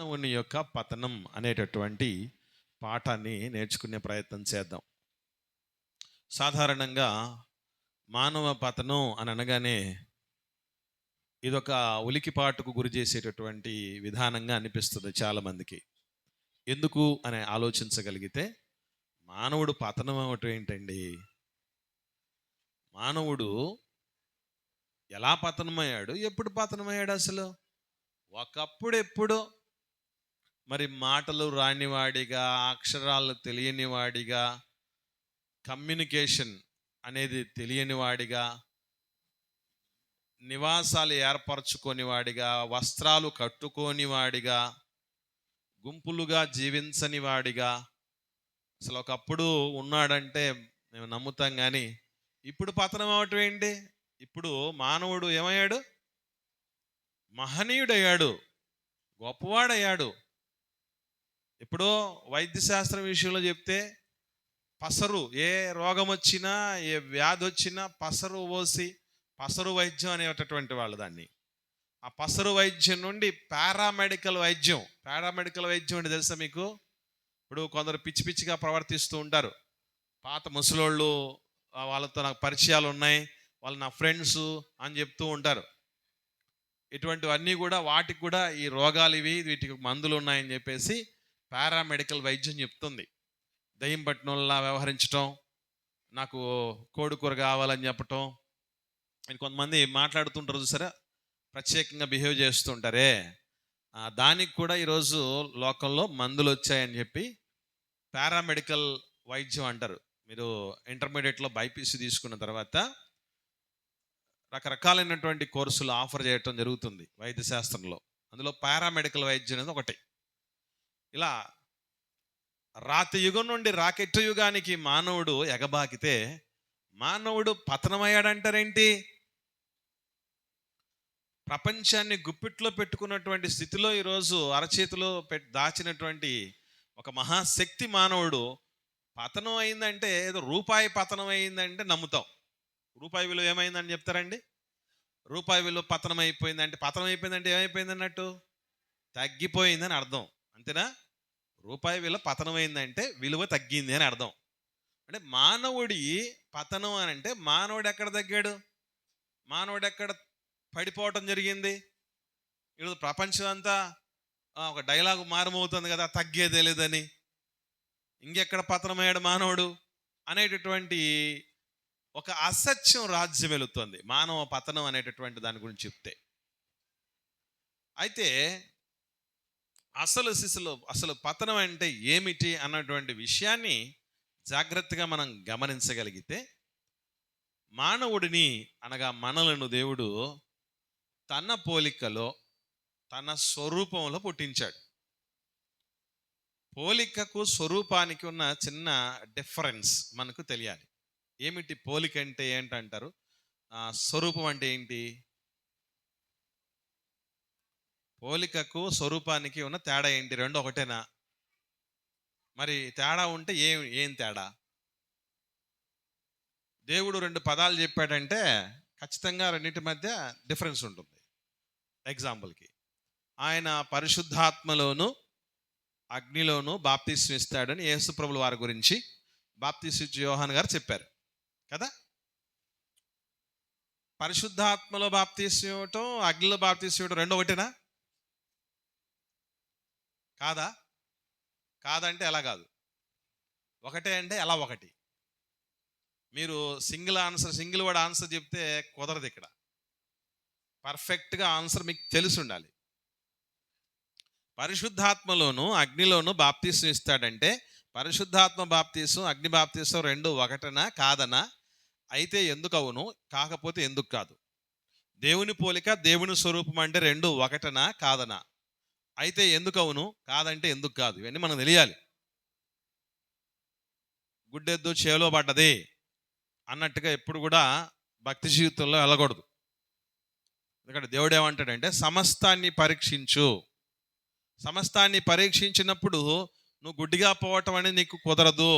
మానవుని యొక్క పతనం అనేటటువంటి పాఠాన్ని నేర్చుకునే ప్రయత్నం చేద్దాం. సాధారణంగా మానవ పతనం అని అనగానే ఇదొక ఉలికిపాటుకు గురి చేసేటటువంటి విధానంగా అనిపిస్తుంది చాలామందికి. ఎందుకు అని ఆలోచించగలిగితే మానవుడు పతనం అవటం ఏంటండి? మానవుడు ఎలా పతనమయ్యాడు? ఎప్పుడు పతనమయ్యాడు అసలు? ఒకప్పుడు ఎప్పుడో మరి మాటలు రానివాడిగా, అక్షరాలు తెలియనివాడిగా, కమ్యూనికేషన్ అనేది తెలియనివాడిగా, నివాసాలు ఏర్పరచుకోనివాడిగా, వస్త్రాలు కట్టుకోనివాడిగా, గుంపులుగా జీవించని వాడిగా అసలు ఒకప్పుడు ఉన్నాడంటే మేము నమ్ముతాం. కానీ ఇప్పుడు పతనం అవటం ఏంటి? ఇప్పుడు మానవుడు ఏమయ్యాడు? మహనీయుడయ్యాడు, గొప్పవాడయ్యాడు. ఎప్పుడో వైద్యశాస్త్రం విషయంలో చెప్తే పసరు, ఏ రోగం వచ్చినా, ఏ వ్యాధి వచ్చినా పసరు పోసి పసరు వైద్యం అనేటటువంటి వాళ్ళు దాన్ని. ఆ పసరు వైద్యం నుండి పారామెడికల్ వైద్యం అంటే తెలుసా మీకు? ఇప్పుడు కొందరు పిచ్చి పిచ్చిగా ప్రవర్తిస్తూ ఉంటారు. పాత ముసలోళ్ళు, వాళ్ళతో నాకు పరిచయాలు ఉన్నాయి, వాళ్ళు నా ఫ్రెండ్స్ అని చెప్తూ ఉంటారు. ఇటువంటివన్నీ కూడా వాటికి కూడా ఈ రోగాలు ఇవి, వీటికి మందులు ఉన్నాయని చెప్పేసి పారామెడికల్ వైద్యం చెప్తుంది. దయ్యం పట్టినోళ్ళ వ్యవహరించటం, నాకు కోడికూర కావాలని చెప్పటం, కొంతమంది మాట్లాడుతుంటారు చూసారా, ప్రత్యేకంగా బిహేవ్ చేస్తుంటారే, దానికి కూడా ఈరోజు లోకంలో మందులు వచ్చాయని చెప్పి పారామెడికల్ వైద్యం అంటారు. మీరు ఇంటర్మీడియట్లో బైపీసీ తీసుకున్న తర్వాత రకరకాలైనటువంటి కోర్సులు ఆఫర్ చేయటం జరుగుతుంది వైద్య శాస్త్రంలో. అందులో పారామెడికల్ వైద్యం అనేది ఒకటి. ఇలా రాతి యుగం నుండి రాకెట్ యుగానికి మానవుడు ఎగబాకితే మానవుడు పతనమయ్యాడంటారేంటి? ప్రపంచాన్ని గుప్పిట్లో పెట్టుకున్నటువంటి స్థితిలో ఈరోజు అరచేతిలో దాచినటువంటి ఒక మహాశక్తి మానవుడు పతనం అయిందంటే, ఏదో రూపాయి పతనం అయిందంటే నమ్ముతాం. రూపాయి విలువ ఏమైందని చెప్తారండి? రూపాయి విలువ పతనం అయిపోయిందంటే, పతనం అయిపోయిందంటే ఏమైపోయింది అన్నట్టు? తగ్గిపోయిందని అర్థం, అంతేనా? రూపాయి విలువ పతనం అయిందంటే విలువ తగ్గింది అని అర్థం. అంటే మానవుడి పతనం అని అంటే మానవుడు ఎక్కడ తగ్గాడు? మానవుడు ఎక్కడ పడిపోవటం జరిగింది? ఈరోజు ప్రపంచం అంతా ఒక డైలాగు మారుమవుతుంది కదా, తగ్గేదే లేదని. ఇంకెక్కడ పతనమయ్యాడు మానవుడు అనేటటువంటి ఒక అసత్యం రాజ్యం వెళుతుంది మానవ పతనం అనేటటువంటి దాని గురించి చెప్తే. అయితే అసలు పతనం అంటే ఏమిటి అన్నటువంటి విషయాన్ని జాగ్రత్తగా మనం గమనించగలిగితే, మానవుడిని అనగా మనలను దేవుడు తన పోలికలో, తన స్వరూపంలో పుట్టించాడు. పోలికకు స్వరూపానికి ఉన్న చిన్న డిఫరెన్స్ మనకు తెలియాలి. ఏమిటి పోలిక అంటే ఏంటంటారు? స్వరూపం అంటే ఏంటి? పోలికకు స్వరూపానికి ఉన్న తేడా ఏంటి? రెండు ఒకటేనా? మరి తేడా ఉంటే ఏం తేడా? దేవుడు రెండు పదాలు చెప్పాడంటే ఖచ్చితంగా రెండింటి మధ్య డిఫరెన్స్ ఉంటుంది. ఎగ్జాంపుల్కి, ఆయన పరిశుద్ధాత్మలోను అగ్నిలోను బాప్తిస్మం ఇస్తాడని యేసుప్రభుల వారి గురించి బాప్తిస్మిచ్చే యోహాను గారు చెప్పారు కదా. పరిశుద్ధాత్మలో బాప్తిస్మం ఇవ్వటం, అగ్నిలో బాప్తిస్మం ఇవ్వటం రెండు ఒకటేనా? కాదా? కాదంటే ఎలా కాదు? ఒకటే అంటే ఎలా ఒకటి? మీరు సింగిల్ వర్డ్ ఆన్సర్ చెప్తే కుదరదు. ఇక్కడ పర్ఫెక్ట్గా ఆన్సర్ మీకు తెలిసి ఉండాలి. పరిశుద్ధాత్మలోను అగ్నిలోను బాప్తిస్మం ఇస్తాడంటే పరిశుద్ధాత్మ బాప్తిస్మం, అగ్ని బాప్తిస్మం రెండు ఒకటనా కాదనా? అయితే ఎందుకు అవును, కాకపోతే ఎందుకు కాదు? దేవుని పోలిక, దేవుని స్వరూపం అంటే రెండు ఒకటనా కాదనా? అయితే ఎందుకు అవును, కాదంటే ఎందుకు కాదు? ఇవన్నీ మనం తెలియాలి. గుడ్డెద్దు చేలో పడ్డది అన్నట్టుగా ఎప్పుడు కూడా భక్తి జీవితంలో వెళ్ళకూడదు. ఎందుకంటే దేవుడు ఏమంటాడంటే సమస్తాన్ని పరీక్షించు. సమస్తాన్ని పరీక్షించినప్పుడు నువ్వు గుడ్డిగా పోవటం అనేది నీకు కుదరదు.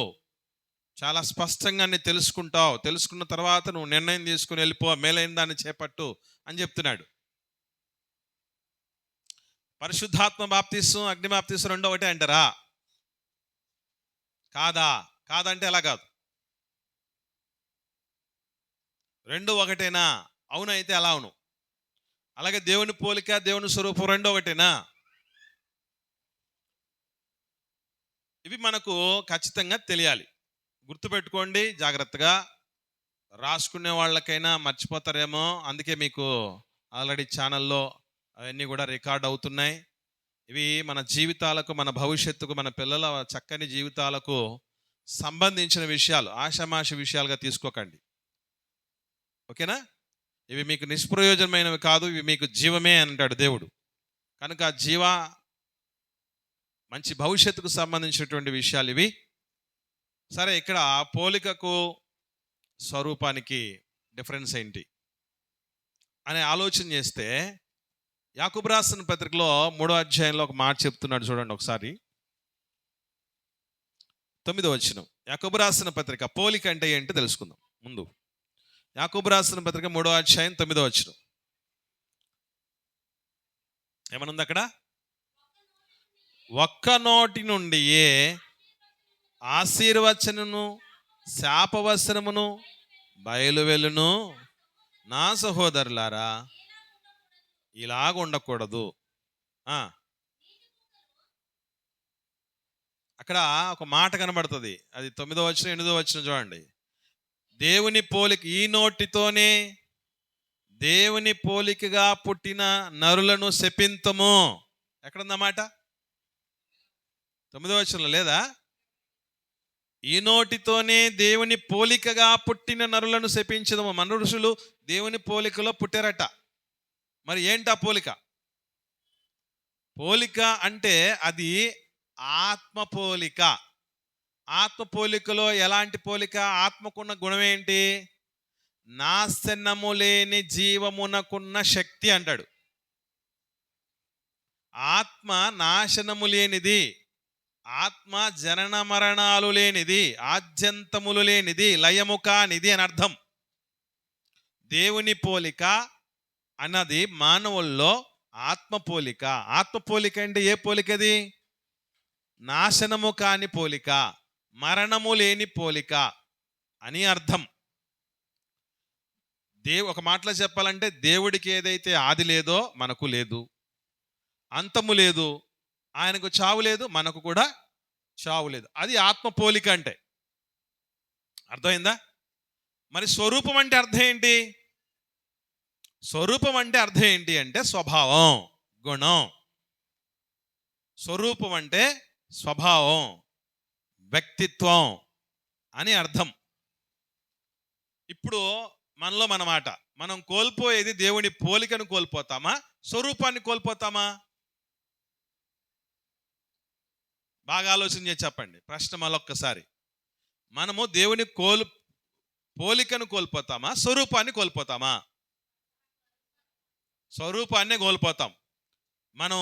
చాలా స్పష్టంగా నీ తెలుసుకుంటావు. తెలుసుకున్న తర్వాత నువ్వు నిర్ణయం తీసుకుని వెళ్ళిపో, మేలైన దాన్ని చేపట్టు అని చెప్తున్నాడు. పరిశుద్ధాత్మ బాప్తిస్వం, అగ్ని బాప్తిస్వం రెండో ఒకటే అంటారా? కాదా? కాదంటే ఎలా కాదు? రెండు ఒకటేనా? అవునైతే ఎలా అవును? అలాగే దేవుని పోలిక, దేవుని స్వరూపం రెండో ఒకటేనా? ఇవి మనకు ఖచ్చితంగా తెలియాలి. గుర్తుపెట్టుకోండి జాగ్రత్తగా. రాసుకునే వాళ్ళకైనా మర్చిపోతారేమో, అందుకే మీకు ఆల్రెడీ ఛానల్లో అవన్నీ కూడా రికార్డ్ అవుతున్నాయి. ఇవి మన జీవితాలకు, మన భవిష్యత్తుకు, మన పిల్లల చక్కని జీవితాలకు సంబంధించిన విషయాలు, ఆషామాషి విషయాలుగా తీసుకోకండి. ఓకేనా? ఇవి మీకు నిష్ప్రయోజనమైనవి కాదు, ఇవి మీకు జీవమే అంటాడు దేవుడు. కనుక మంచి భవిష్యత్తుకు సంబంధించినటువంటి విషయాలు ఇవి. సరే, ఇక్కడ పోలికకు స్వరూపానికి డిఫరెన్స్ ఏంటి అనే ఆలోచన చేస్తే, యాకోబు రాసిన పత్రికలో 3వ అధ్యాయంలో ఒక మాట చెప్తున్నాడు, చూడండి ఒకసారి. 9వ వచనం. యాకోబు రాసిన పత్రిక పోలిక అంటే ఏంటో తెలుసుకుందాం ముందు. యాకోబు రాసిన పత్రిక 3వ అధ్యాయం 9వ వచనం ఏమనుంది అక్కడ? ఒక్క నోటి నుండి ఏ ఆశీర్వచనము శాపవచనమును బయలువెళ్ళును. నా సహోదరులారా, ఇలాగ ఉండకూడదు. అక్కడ ఒక మాట కనబడుతుంది, అది 9వ వచనం 8వ వచనం చూడండి. దేవుని పోలిక, ఈ నోటితోనే దేవుని పోలికగా పుట్టిన నరులను శపింతము. ఎక్కడుందన్నమాట? 9వ వచనంలో లేదా? ఈ నోటితోనే దేవుని పోలికగా పుట్టిన నరులను శపించదము. మనుషులు దేవుని పోలికలో పుట్టారట. మరి ఏంటా పోలిక? పోలిక అంటే అది ఆత్మ పోలిక. ఆత్మ పోలికలో ఎలాంటి పోలిక? ఆత్మకున్న గుణం ఏంటి? నాశనము లేని జీవమునకున్న శక్తి అంటాడు. ఆత్మ నాశనము లేనిది, ఆత్మ జనన మరణాలు లేనిది, ఆద్యంతములు లేనిది, లయము కానిది అని అర్థం. దేవుని పోలిక అన్నది మానవుల్లో ఆత్మ పోలిక. ఆత్మ పోలిక అంటే ఏ పోలికది? నాశనము కాని పోలిక, మరణము లేని పోలిక అని అర్థం. ఒక మాటలో చెప్పాలంటే, దేవుడికి ఏదైతే ఆది లేదో మనకు లేదు, అంతము లేదు. ఆయనకు చావు లేదు, మనకు కూడా చావు లేదు. అది ఆత్మ పోలిక అంటే. అర్థమైందా? మరి స్వరూపం అంటే అర్థం ఏంటి? స్వరూపం అంటే అర్థం ఏంటి అంటే స్వభావం, గుణం. స్వరూపం అంటే స్వభావం, వ్యక్తిత్వం అని అర్థం. ఇప్పుడు మనలో మన మాట, మనం కోల్పోయేది దేవుని పోలికను కోల్పోతామా, స్వరూపాన్ని కోల్పోతామా? బాగా ఆలోచన చేసి చెప్పండి. ప్రశ్న మళ్ళొక్కసారి. మనము దేవుని పోలికను కోల్పోతామా, స్వరూపాన్ని కోల్పోతామా? స్వరూపాన్నే కోల్పోతాం. మనం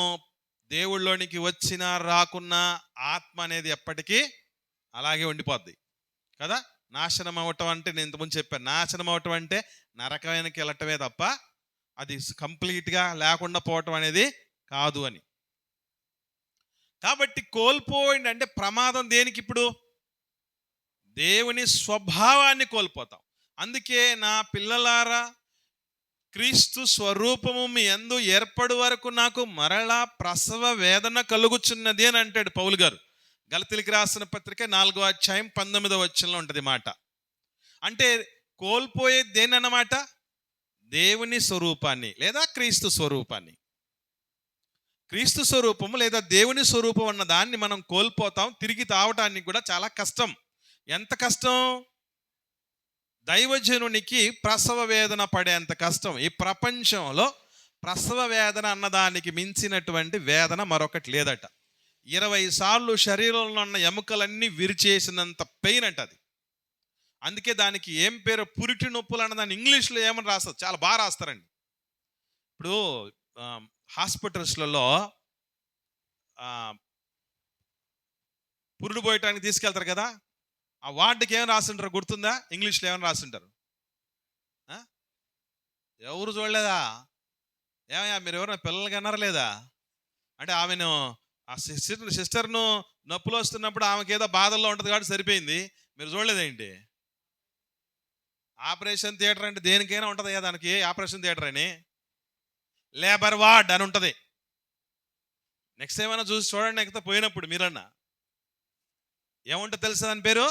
దేవుళ్ళలోనికి వచ్చినా రాకున్నా ఆత్మ అనేది ఎప్పటికీ అలాగే ఉండిపోద్ది కదా. నాశనం అవ్వటం అంటే, నేను ఇంతకుముందు చెప్పాను, నాశనం అవ్వటం అంటే నరకానికి వెళ్ళటమే తప్ప అది కంప్లీట్గా లేకుండా పోవటం అనేది కాదు అని. కాబట్టి కోల్పోయింది అంటే ప్రమాదం దేనికి? ఇప్పుడు దేవుని స్వభావాన్ని కోల్పోతాం. అందుకే నా పిల్లలారా, క్రీస్తు స్వరూపము మీ యందు ఏర్పడు వరకు నాకు మరలా ప్రసవ వేదన కలుగుచున్నది అని అంటాడు పౌలు గారు. గలతీయులకు రాసిన పత్రిక 4వ అధ్యాయం 19వ వచనంలో ఉంటుంది మాట. అంటే కోల్పోయేది దేని అన్నమాట? దేవుని స్వరూపాన్ని లేదా క్రీస్తు స్వరూపాన్ని. క్రీస్తు స్వరూపము లేదా దేవుని స్వరూపం అన్న దాన్ని మనం కోల్పోతాం. తిరిగి తావటానికి కూడా చాలా కష్టం. ఎంత కష్టం? దైవజనునికి ప్రసవ వేదన పడేంత కష్టం. ఈ ప్రపంచంలో ప్రసవ వేదన అన్నదానికి మించినటువంటి వేదన మరొకటి లేదట. 20 సార్లు శరీరంలో ఉన్న ఎముకలన్నీ విరిచేసినంత పెయిన్ అంట అది. అందుకే దానికి ఏం పేరు? పురిటి నొప్పులు అన్నదాన్ని ఇంగ్లీష్లో ఏమని రాస్తారు, చాలా బాగా రాస్తారండి. ఇప్పుడు హాస్పిటల్స్లలో పురుడు పోయటానికి తీసుకెళ్తారు కదా, ఆ వార్డుకి ఏమైనా రాసింటారు గుర్తుందా? ఇంగ్లీష్లో ఏమైనా రాసింటారు? ఎవరు చూడలేదా? ఏమయ్యా, మీరు ఎవరైనా పిల్లలకి అన్నారా లేదా? అంటే ఆమెను ఆ సిస్టర్ను నొప్పులు వస్తున్నప్పుడు ఆమెకి ఏదో బాధల్లో ఉంటుంది కాబట్టి సరిపోయింది. మీరు చూడలేదేంటి? ఆపరేషన్ థియేటర్ అంటే దేనికైనా ఉంటుంది కదా, దానికి ఆపరేషన్ థియేటర్ అని, లేబర్ వార్డ్ అని ఉంటుంది. నెక్స్ట్ ఏమైనా చూసి చూడండి, నెక్స్ట్ పోయినప్పుడు మీరన్నా ఏముంటుంది తెలుసా, దాని పేరు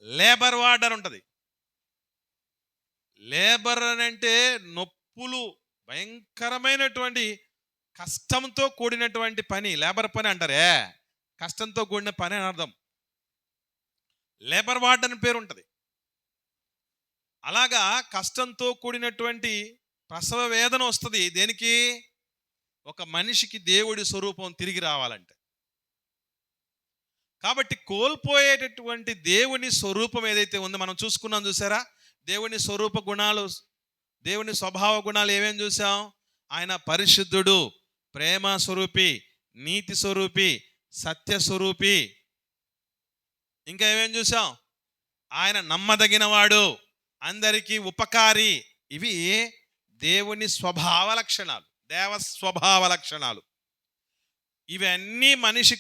లేబర్ వార్డ్ అని ఉంటుంది. లేబర్ అని అంటే నొప్పులు, భయంకరమైనటువంటి కష్టంతో కూడినటువంటి పని. లేబర్ పని అంటారే, కష్టంతో కూడిన పని అని అర్థం. లేబర్ వార్డ్ అని పేరు ఉంటుంది. అలాగా కష్టంతో కూడినటువంటి ప్రసవ వేదన వస్తుంది. దేనికి? ఒక మనిషికి దేవుడి స్వరూపం తిరిగి రావాలంటే. కాబట్టి కోల్పోయేటటువంటి దేవుని స్వరూపం ఏదైతే ఉందో మనం చూసుకున్నాం, చూసారా? దేవుని స్వరూప గుణాలు, దేవుని స్వభావ గుణాలు ఏమేమి చూసాం? ఆయన పరిశుద్ధుడు, ప్రేమ స్వరూపి, నీతి స్వరూపి, సత్య స్వరూపి. ఇంకా ఏమేం చూసాం? ఆయన నమ్మదగినవాడు, అందరికీ ఉపకారి. ఇవి దేవుని స్వభావ లక్షణాలు, దేవ స్వభావ లక్షణాలు. ఇవన్నీ మనిషి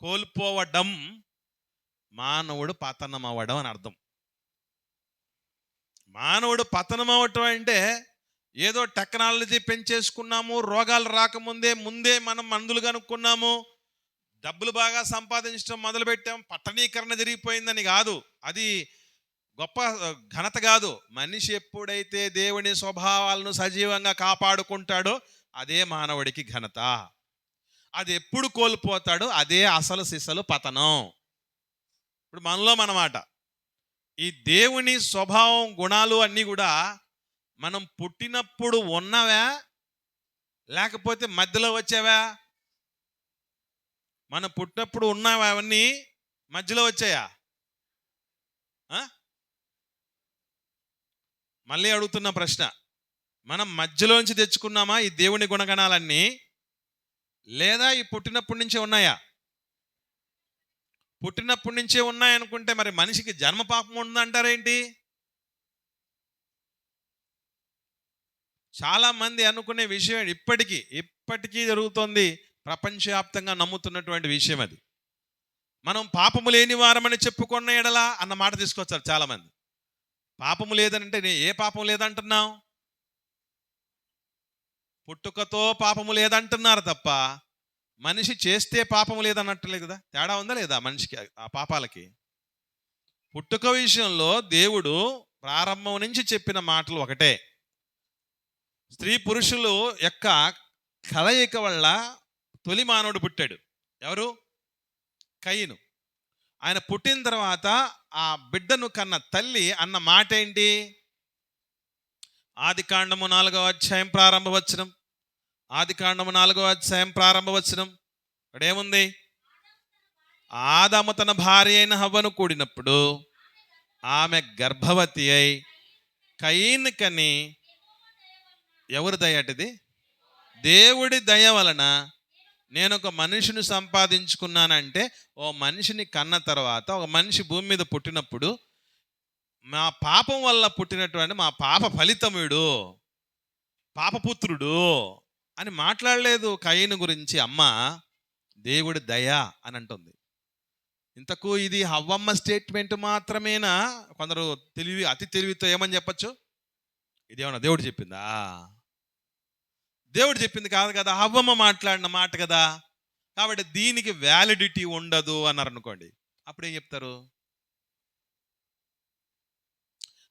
కోల్పోవడం మానవుడు పతనం అవ్వడం అని అర్థం. మానవుడు పతనం అవ్వటం అంటే ఏదో టెక్నాలజీ పెంచేసుకున్నాము, రోగాలు రాకముందే మనం మందులు కనుక్కున్నాము, డబ్బులు బాగా సంపాదించడం మొదలుపెట్టాము, పట్టణీకరణ జరిగిపోయిందని కాదు. అది గొప్ప ఘనత కాదు. మనిషి ఎప్పుడైతే దేవుని స్వభావాలను సజీవంగా కాపాడుకుంటాడో అదే మానవుడికి ఘనత. అది ఎప్పుడు కోల్పోతాడో అదే అసలు సిసలు పతనం. ఇప్పుడు మనలో మనమాట ఈ దేవుని స్వభావం గుణాలు అన్నీ కూడా మనం పుట్టినప్పుడు ఉన్నవా లేకపోతే మధ్యలో వచ్చావా? మనం పుట్టినప్పుడు ఉన్నవా? అవన్నీ మధ్యలో వచ్చాయా? మళ్ళీ అడుగుతున్న ప్రశ్న, మనం మధ్యలోంచి తెచ్చుకున్నామా ఈ దేవుని గుణగణాలన్నీ, లేదా ఈ పుట్టినప్పటి నుంచే ఉన్నాయా? పుట్టినప్పటి నుంచే ఉన్నాయనుకుంటే మరి మనిషికి జన్మ పాపం ఉందంటారేంటి? చాలా మంది అనుకునే విషయం ఇప్పటికీ జరుగుతోంది, ప్రపంచవ్యాప్తంగా నమ్ముతున్నటువంటి విషయం అది. మనం పాపము లేని వారమని చెప్పుకున్న ఎడలా అన్న మాట తీసుకొచ్చారు చాలా మంది. పాపము లేదనంటే ఏ పాపం లేదంటున్నావు? పుట్టుకతో పాపము లేదంటున్నారు తప్ప మనిషి చేస్తే పాపము లేదన్నట్లేదు కదా. తేడా ఉందా లేదా మనిషికి ఆ పాపాలకి? పుట్టుక విషయంలో దేవుడు ప్రారంభం నుంచి చెప్పిన మాటలు ఒకటే. స్త్రీ పురుషులు యొక్క కలయిక వల్ల తొలి మానవుడు పుట్టాడు. ఎవరు? కయీను. ఆయన పుట్టిన తర్వాత ఆ బిడ్డను కన్న తల్లి అన్న మాట ఏంటి? ఆదికాండము 4వ అధ్యాయం ప్రారంభవచనం. ఆదికాండము 4వ అధ్యాయం ప్రారంభవచనం. ఇక్కడ ఏముంది? ఆదాము తన భార్య అయిన హవ్వను కూడినప్పుడు ఆమె గర్భవతి అయి కయీను కని. ఎవరి దయ అటుది? దేవుడి దయ వలన నేను ఒక మనిషిని సంపాదించుకున్నానంటే, ఓ మనిషిని కన్న తర్వాత ఒక మనిషి భూమి మీద పుట్టినప్పుడు మా పాపం వల్ల పుట్టినటువంటి మా పాప ఫలితముడు, పాపపుత్రుడు అని మాట్లాడలేదు కయీను గురించి అమ్మ. దేవుడి దయ అని అంటుంది. ఇంతకు ఇది హవ్వమ్మ స్టేట్మెంట్ మాత్రమేనా? కొందరు అతి తెలివితో ఏమని చెప్పచ్చు, ఇదేమన్నా దేవుడు చెప్పిందా? దేవుడు చెప్పింది కాదు కదా, హవ్వమ్మ మాట్లాడిన మాట కదా. కాబట్టి దీనికి వ్యాలిడిటీ ఉండదు అన్నారు అనుకోండి, అప్పుడు ఏం చెప్తారు?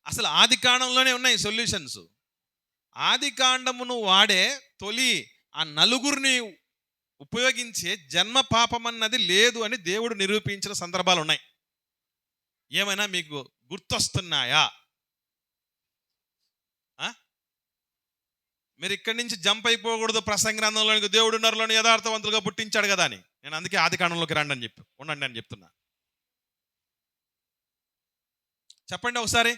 అసలు ఆది కాండంలోనే ఉన్నాయి సొల్యూషన్స్. ఆది కాండమును వాడే తొలి ఆ నలుగురిని ఉపయోగించే జన్మ పాపం అన్నది లేదు అని దేవుడు నిరూపించిన సందర్భాలు ఉన్నాయి. ఏమైనా మీకు గుర్తొస్తున్నాయా? మీరు ఇక్కడి నుంచి జంప్ అయిపోకూడదు. ప్రసంగ గ్రంథంలోనికి దేవుడు నరులను యథార్థవంతులుగా పుట్టించాడు కదా అని. నేను అందుకే ఆది కాండంలోకి రండి అని ఉండండి అని చెప్తున్నా. చెప్పండి ఒకసారి.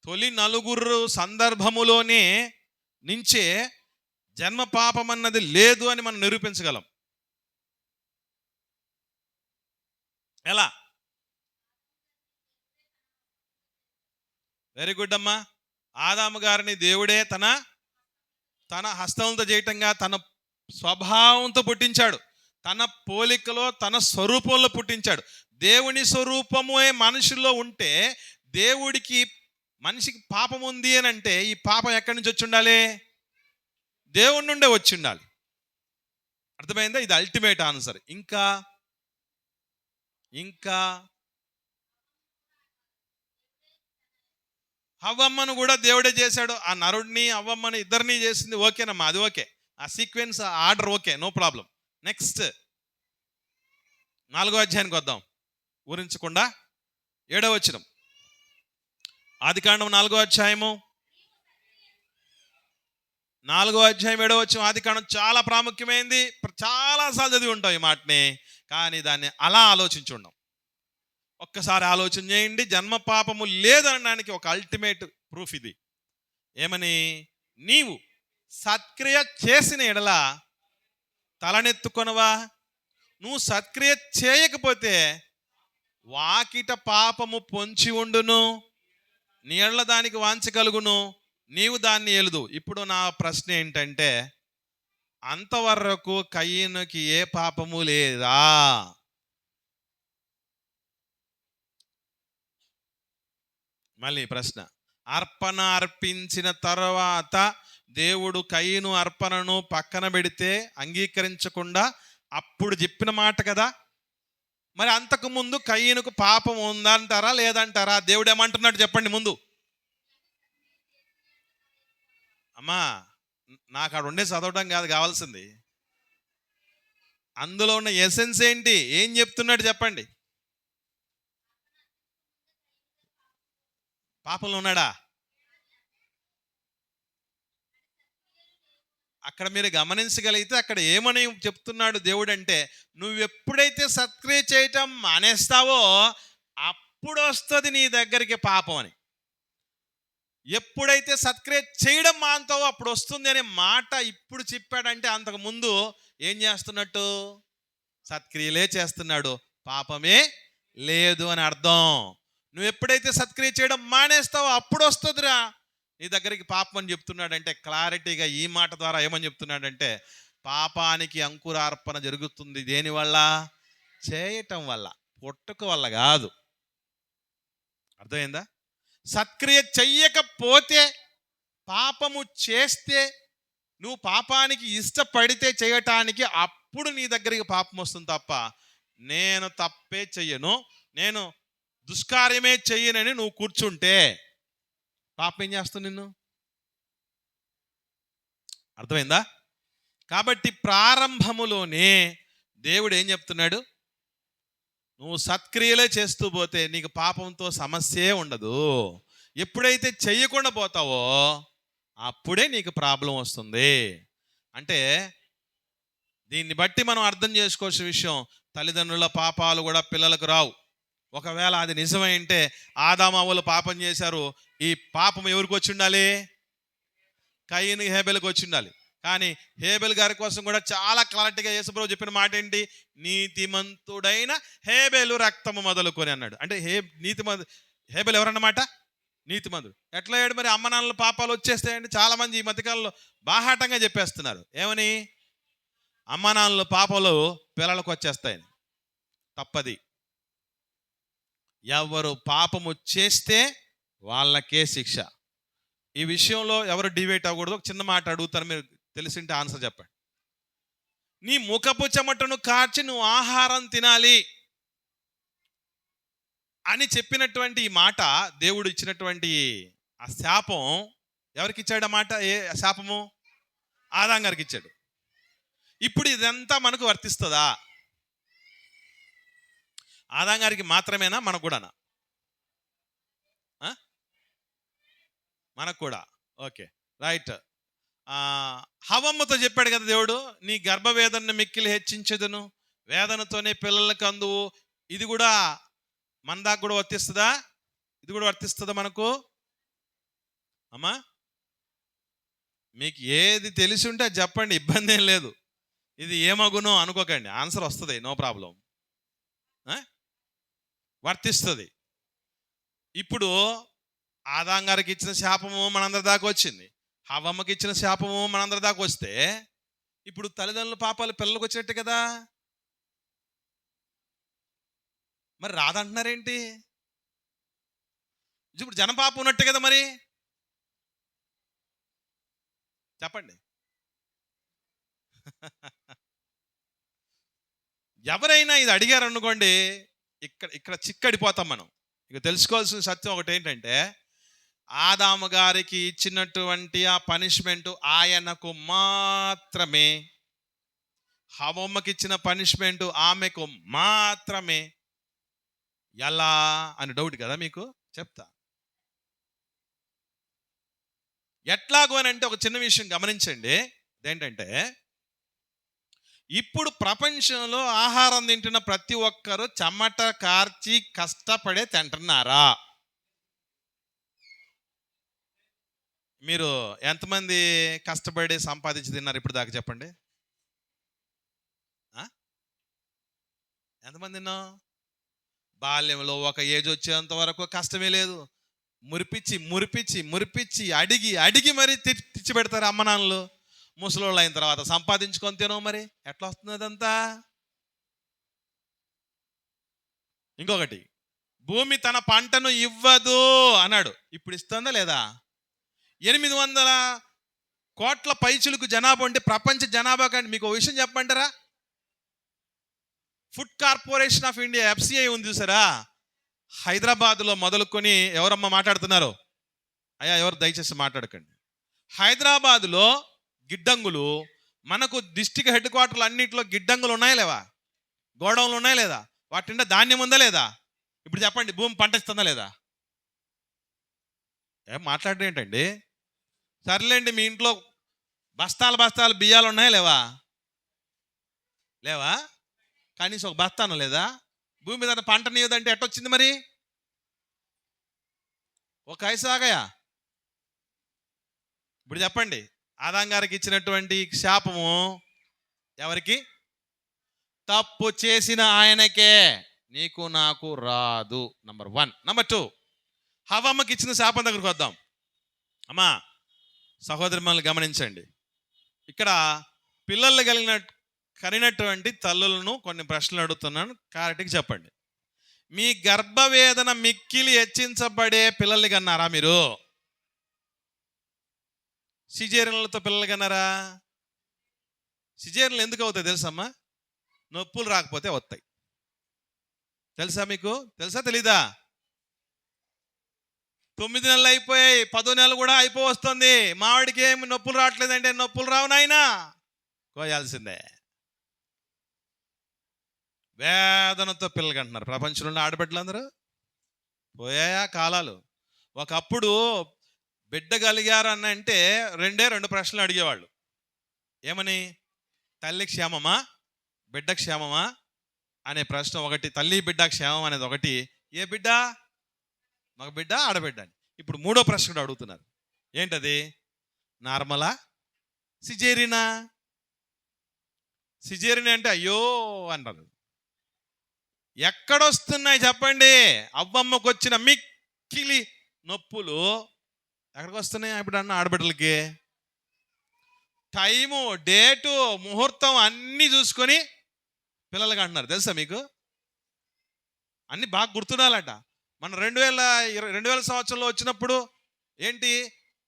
తొలి నలుగురు సందర్భములోనే నుంచే జన్మ పాపం అన్నది లేదు అని మనం నిరూపించగలం. ఎలా? వెరీ గుడ్ అమ్మా. ఆదాము గారిని దేవుడే తన తన హస్తంతో చేయటంగా తన స్వభావంతో పుట్టించాడు, తన పోలికలో తన స్వరూపంలో పుట్టించాడు. దేవుని స్వరూపమే మనుషుల్లో ఉంటే దేవుడికి మనిషికి పాపం ఉంది అని అంటే ఈ పాపం ఎక్కడి నుంచి వచ్చి ఉండాలి? దేవుడి నుండే వచ్చి ఉండాలి. అర్థమైందా? ఇది అల్టిమేట్ ఆన్సర్. ఇంకా ఇంకా అవ్వమ్మను కూడా దేవుడే చేశాడు. ఆ నరుడిని అవ్వమ్మని ఇద్దరిని చేసింది. ఓకేనమ్మా, అది ఓకే. ఆ sequence order okay, no problem. Next 4వ అధ్యాయానికి వద్దాం. ఊరించకుండా 7వ వచనం, ఆదికాండం 4వ అధ్యాయము 4వ అధ్యాయం 7వ వచనం. ఆదికాండం చాలా ప్రాముఖ్యమైనది. చాలాసార్లు చదివి ఉంటాం ఈ మాటని, కానీ దాన్ని అలా ఆలోచించుండం. ఒక్కసారి ఆలోచన చేయండి. జన్మ పాపము లేదనడానికి ఒక అల్టిమేట్ ప్రూఫ్ ఇది. ఏమని? నీవు సత్క్రియ చేసిన ఎడల తలనెత్తుకొనవా? నువ్వు సత్క్రియ చేయకపోతే వాకిట పాపము పొంచి ఉండును, నీళ్ళ దానికి వాంచగలుగును, నీవు దాన్ని ఎలుదు. ఇప్పుడు నా ప్రశ్న ఏంటంటే, అంతవరకు కయ్యనుకి ఏ పాపము లేదా? మళ్ళీ ప్రశ్న. అర్పణ అర్పించిన తర్వాత దేవుడు కయ్యను అర్పణను పక్కన పెడితే అంగీకరించకుండా అప్పుడు చెప్పిన మాట కదా. మరి అంతకు ముందు కయ్యనుకు పాపం ఉందంటారా లేదంటారా? దేవుడు ఏమంటున్నాడు చెప్పండి ముందు. అమ్మా, నాకు అక్కడ ఉండే చదవడం కాదు కావాల్సింది, అందులో ఉన్న ఎసెన్స్ ఏంటి, ఏం చెప్తున్నాడు చెప్పండి. పాపంలో ఉన్నాడా? అక్కడ మీరు గమనించగలిగితే అక్కడ ఏమని చెప్తున్నాడు దేవుడు అంటే, నువ్వు ఎప్పుడైతే సత్క్రియ చేయటం మానేస్తావో అప్పుడు వస్తుంది నీ దగ్గరికి పాపం అని. ఎప్పుడైతే సత్క్రియ చేయడం మానుతావో అప్పుడు వస్తుంది అనే మాట ఇప్పుడు చెప్పాడంటే అంతకు ముందు ఏం చేస్తున్నట్టు? సత్క్రియలే చేస్తున్నాడు, పాపమే లేదు అని అర్థం. నువ్వు ఎప్పుడైతే సత్క్రియ చేయడం మానేస్తావో అప్పుడు వస్తుందిరా నీ దగ్గరికి పాపం అని చెప్తున్నాడంటే, క్లారిటీగా ఈ మాట ద్వారా ఏమని చెప్తున్నాడంటే, పాపానికి అంకురార్పణ జరుగుతుంది దేనివల్ల? చేయటం వల్ల, పుట్టుక వల్ల కాదు. అర్థమైందా? సత్క్రియ చెయ్యకపోతే, పాపము చేస్తే, నువ్వు పాపానికి ఇష్టపడితే చేయటానికి, అప్పుడు నీ దగ్గరికి పాపం వస్తుంది తప్ప, నేను తప్పే చెయ్యను, నేను దుష్కార్యమే చెయ్యనని నువ్వు కూర్చుంటే పాపం ఏం చేస్తావు నిన్ను? అర్థమైందా? కాబట్టి ప్రారంభములోనే దేవుడు ఏం చెప్తున్నాడు? నువ్వు సత్క్రియలే చేస్తూ పోతే నీకు పాపంతో సమస్యే ఉండదు. ఎప్పుడైతే చెయ్యకుండా పోతావో అప్పుడే నీకు ప్రాబ్లం వస్తుంది. అంటే దీన్ని బట్టి మనం అర్థం చేసుకోవాల్సిన విషయం, తల్లిదండ్రుల పాపాలు కూడా పిల్లలకు రావు. ఒకవేళ అది నిజమైంటే ఆదాము అవ్వలు పాపం చేశారు, ఈ పాపం ఎవరికి వచ్చి ఉండాలి? కయ్యను హేబెల్కి వచ్చి ఉండాలి. కానీ హేబెల్ గారి కోసం కూడా చాలా క్లారిటీగా యేసుప్రభు చెప్పిన మాట ఏంటి? నీతిమంతుడైన హేబెలు రక్తము మొదలుకొని అన్నాడు. అంటే హేబెల్ ఎవరన్నమాట? నీతిమంతుడు. ఎట్లా అయ్యాడు మరి? అమ్మ నాన్నల పాపాలు వచ్చేస్తాయండి. చాలామంది ఈ మధ్యకాలంలో బాహాటంగా చెప్పేస్తున్నారు. ఏమని? అమ్మ నాన్నల పాపాలు పిల్లలకు వచ్చేస్తాయని. తప్పది. ఎవరు పాపము చేస్తే వాళ్ళకే శిక్ష. ఈ విషయంలో ఎవరు డిబేట్ అవ్వకూడదు. ఒక చిన్న మాట అడుగుతాను, మీరు తెలిసింటే ఆన్సర్ చెప్పండి. నీ ముఖపు చెమటను కార్చి నువ్వు ఆహారం తినాలి అని చెప్పినటువంటి ఈ మాట, దేవుడు ఇచ్చినటువంటి ఆ శాపం ఎవరికి ఇచ్చాడు? అన్నమాట ఏ శాపము? ఆదాం గారికి ఇచ్చాడు. ఇప్పుడు ఇదంతా మనకు వర్తిస్తుందా? ఆదాం గారికి మాత్రమేనా, మనకు కూడానా? మనకు కూడా. Okay, right. హవమ్మతో చెప్పాడు కదా దేవుడు, నీ గర్భవేదనను మిక్కిలి హెచ్చించదును, వేదనతోనే పిల్లలకు అందువు. ఇది కూడా మన దాకా కూడా వర్తిస్తుందా? ఇది కూడా వర్తిస్తుందా మనకు? అమ్మా, మీకు ఏది తెలిసి ఉంటే అది చెప్పండి, ఇబ్బంది ఏం లేదు. ఇది ఏమగునో అనుకోకండి, ఆన్సర్ వస్తుంది, నో ప్రాబ్లం. వర్తిస్తుంది. ఇప్పుడు ఆదాం గారికి ఇచ్చిన శాపము మనందరి దాకా వచ్చింది. హవ్వమ్మకి ఇచ్చిన శాపము మనందరి దాకా వస్తే ఇప్పుడు తల్లిదండ్రుల పాపాలు పిల్లలకు వచ్చినట్టే కదా. మరి రాదంటున్నారేంటి? ఇప్పుడు జనం పాపం ఉన్నట్టే కదా మరి, చెప్పండి. ఎవరైనా ఇది అడిగారు అనుకోండి, ఇక్కడ చిక్కడిపోతాం మనం. ఇక తెలుసుకోవాల్సిన సత్యం ఒకటి ఏంటంటే, ఆదాము గారికి ఇచ్చినటువంటి ఆ పనిష్మెంట్ ఆయనకు మాత్రమే, హవ్వమ్మకి ఇచ్చిన పనిష్మెంట్ ఆమెకు మాత్రమే. ఎలా అని డౌట్ కదా మీకు? చెప్తా. ఎట్లాగో అని అంటే ఒక చిన్న విషయం గమనించండి. ఏంటంటే, ఇప్పుడు ప్రపంచంలో ఆహారం తింటున్న ప్రతి ఒక్కరూ చెమట కార్చి కష్టపడే తింటున్నారా? మీరు ఎంతమంది కష్టపడి సంపాదించి తిన్నారు ఇప్పుడు దాకా చెప్పండి? ఎంతమంది తిన్నావు? బాల్యంలో ఒక ఏజ్ వచ్చేంత వరకు కష్టమే లేదు. మురిపించి మురిపించి మురిపించి అడిగి అడిగి మరి తెచ్చి పెడతారు అమ్మ నాన్నలు. ముసలోళ్ళు అయిన తర్వాత సంపాదించుకొని తినవు, మరి ఎట్లా వస్తుంది అదంతా? ఇంకొకటి, భూమి తన పంటను ఇవ్వదు అన్నాడు. ఇప్పుడు ఇస్తుందా లేదా? 800 కోట్ల పైచులకు జనాభా ఉంటే ప్రపంచ జనాభా కంటే మీకు ఒక విషయం చెప్పమంటారా? Food corporation of India, FCI ఉంది చూసారా, హైదరాబాద్లో మొదలుకొని, ఎవరమ్మ మాట్లాడుతున్నారు? అయ్యా ఎవరు దయచేసి మాట్లాడకండి. హైదరాబాద్లో గిడ్డంగులు, మనకు డిస్టిక్ హెడ్ క్వార్టర్లు అన్నింటిలో గిడ్డంగులు ఉన్నాయా లేవా? గోడౌన్లు ఉన్నాయా లేదా? వాటి నిండా ధాన్యం ఉందా లేదా? ఇప్పుడు చెప్పండి, భూమి పంట ఇస్తుందా లేదా? ఏం మాట్లాడడం ఏంటండి? సర్లేండి, మీ ఇంట్లో బస్తాలు బియ్యాలు ఉన్నాయా లేవా? లేవా? కనీసం ఒక బస్తాను లేదా? భూమి మీద పంట నీయదంటే ఎట్టొచ్చింది మరి? ఒక ఐసాగయా. ఇప్పుడు చెప్పండి, ఆదాం గారికి ఇచ్చినటువంటి శాపము ఎవరికి? తప్పు చేసిన ఆయనకే, నీకు నాకు రాదు. నంబర్ 1. నంబర్ 2, హవ్వమ్మకి ఇచ్చిన శాపం దగ్గరకు వద్దాం. అమ్మా సహోదరి మనల్ని గమనించండి. ఇక్కడ పిల్లలు కనినటువంటి తల్లులను కొన్ని ప్రశ్నలు అడుగుతున్నాను, క్లారిటీకి చెప్పండి. మీ గర్భవేదన మిక్కిలి హెచ్చించబడే పిల్లల్ని కన్నారా మీరు? సిజేరియన్లతో పిల్లలు కన్నారా? సిజేరియన్లు ఎందుకు అవుతాయి తెలుసమ్మా? నొప్పులు రాకపోతే వస్తాయి. తెలుసా మీకు? తెలుసా తెలీదా? 9 నెలలు అయిపోయాయి, 10వ నెల కూడా వస్తుంది. మావాడికి ఏమి నొప్పులు రావట్లేదంటే, నొప్పులు రావు నాయనా, కోయాల్సిందే. వేదనతో పిల్లలు కంటున్నారు ప్రపంచంలో ఆడబిడ్డలందరూ. పోయాయా కాలాలు. ఒకప్పుడు బిడ్డ కలిగారు అని అంటే 2 ప్రశ్నలు అడిగేవాళ్ళు. ఏమని? తల్లి క్షేమమా, బిడ్డ క్షేమమా అనే ప్రశ్న ఒకటి. తల్లి బిడ్డ క్షేమం అనేది ఒకటి. ఏ బిడ్డ? మగ బిడ్డ, ఆడబిడ్డ అని. ఇప్పుడు 3వ ప్రశ్న కూడా అడుగుతున్నారు. ఏంటది? నార్మలా, సిజేరియనా? సిజేరియన్ అంటే అయ్యో అంటారు. ఎక్కడొస్తున్నాయి చెప్పండి? అవ్వమ్మకు వచ్చిన మిక్కిలి నొప్పులు ఎక్కడికి వస్తున్నాయి? ఇప్పుడు అన్న ఆడబిడ్డలకి టైము, డేటు, ముహూర్తం అన్నీ చూసుకొని పిల్లలకి అంటున్నారు. తెలుసా మీకు? అన్నీ బాగా గుర్తుండాలంట. మన 2000 సంవత్సరంలో వచ్చినప్పుడు ఏంటి?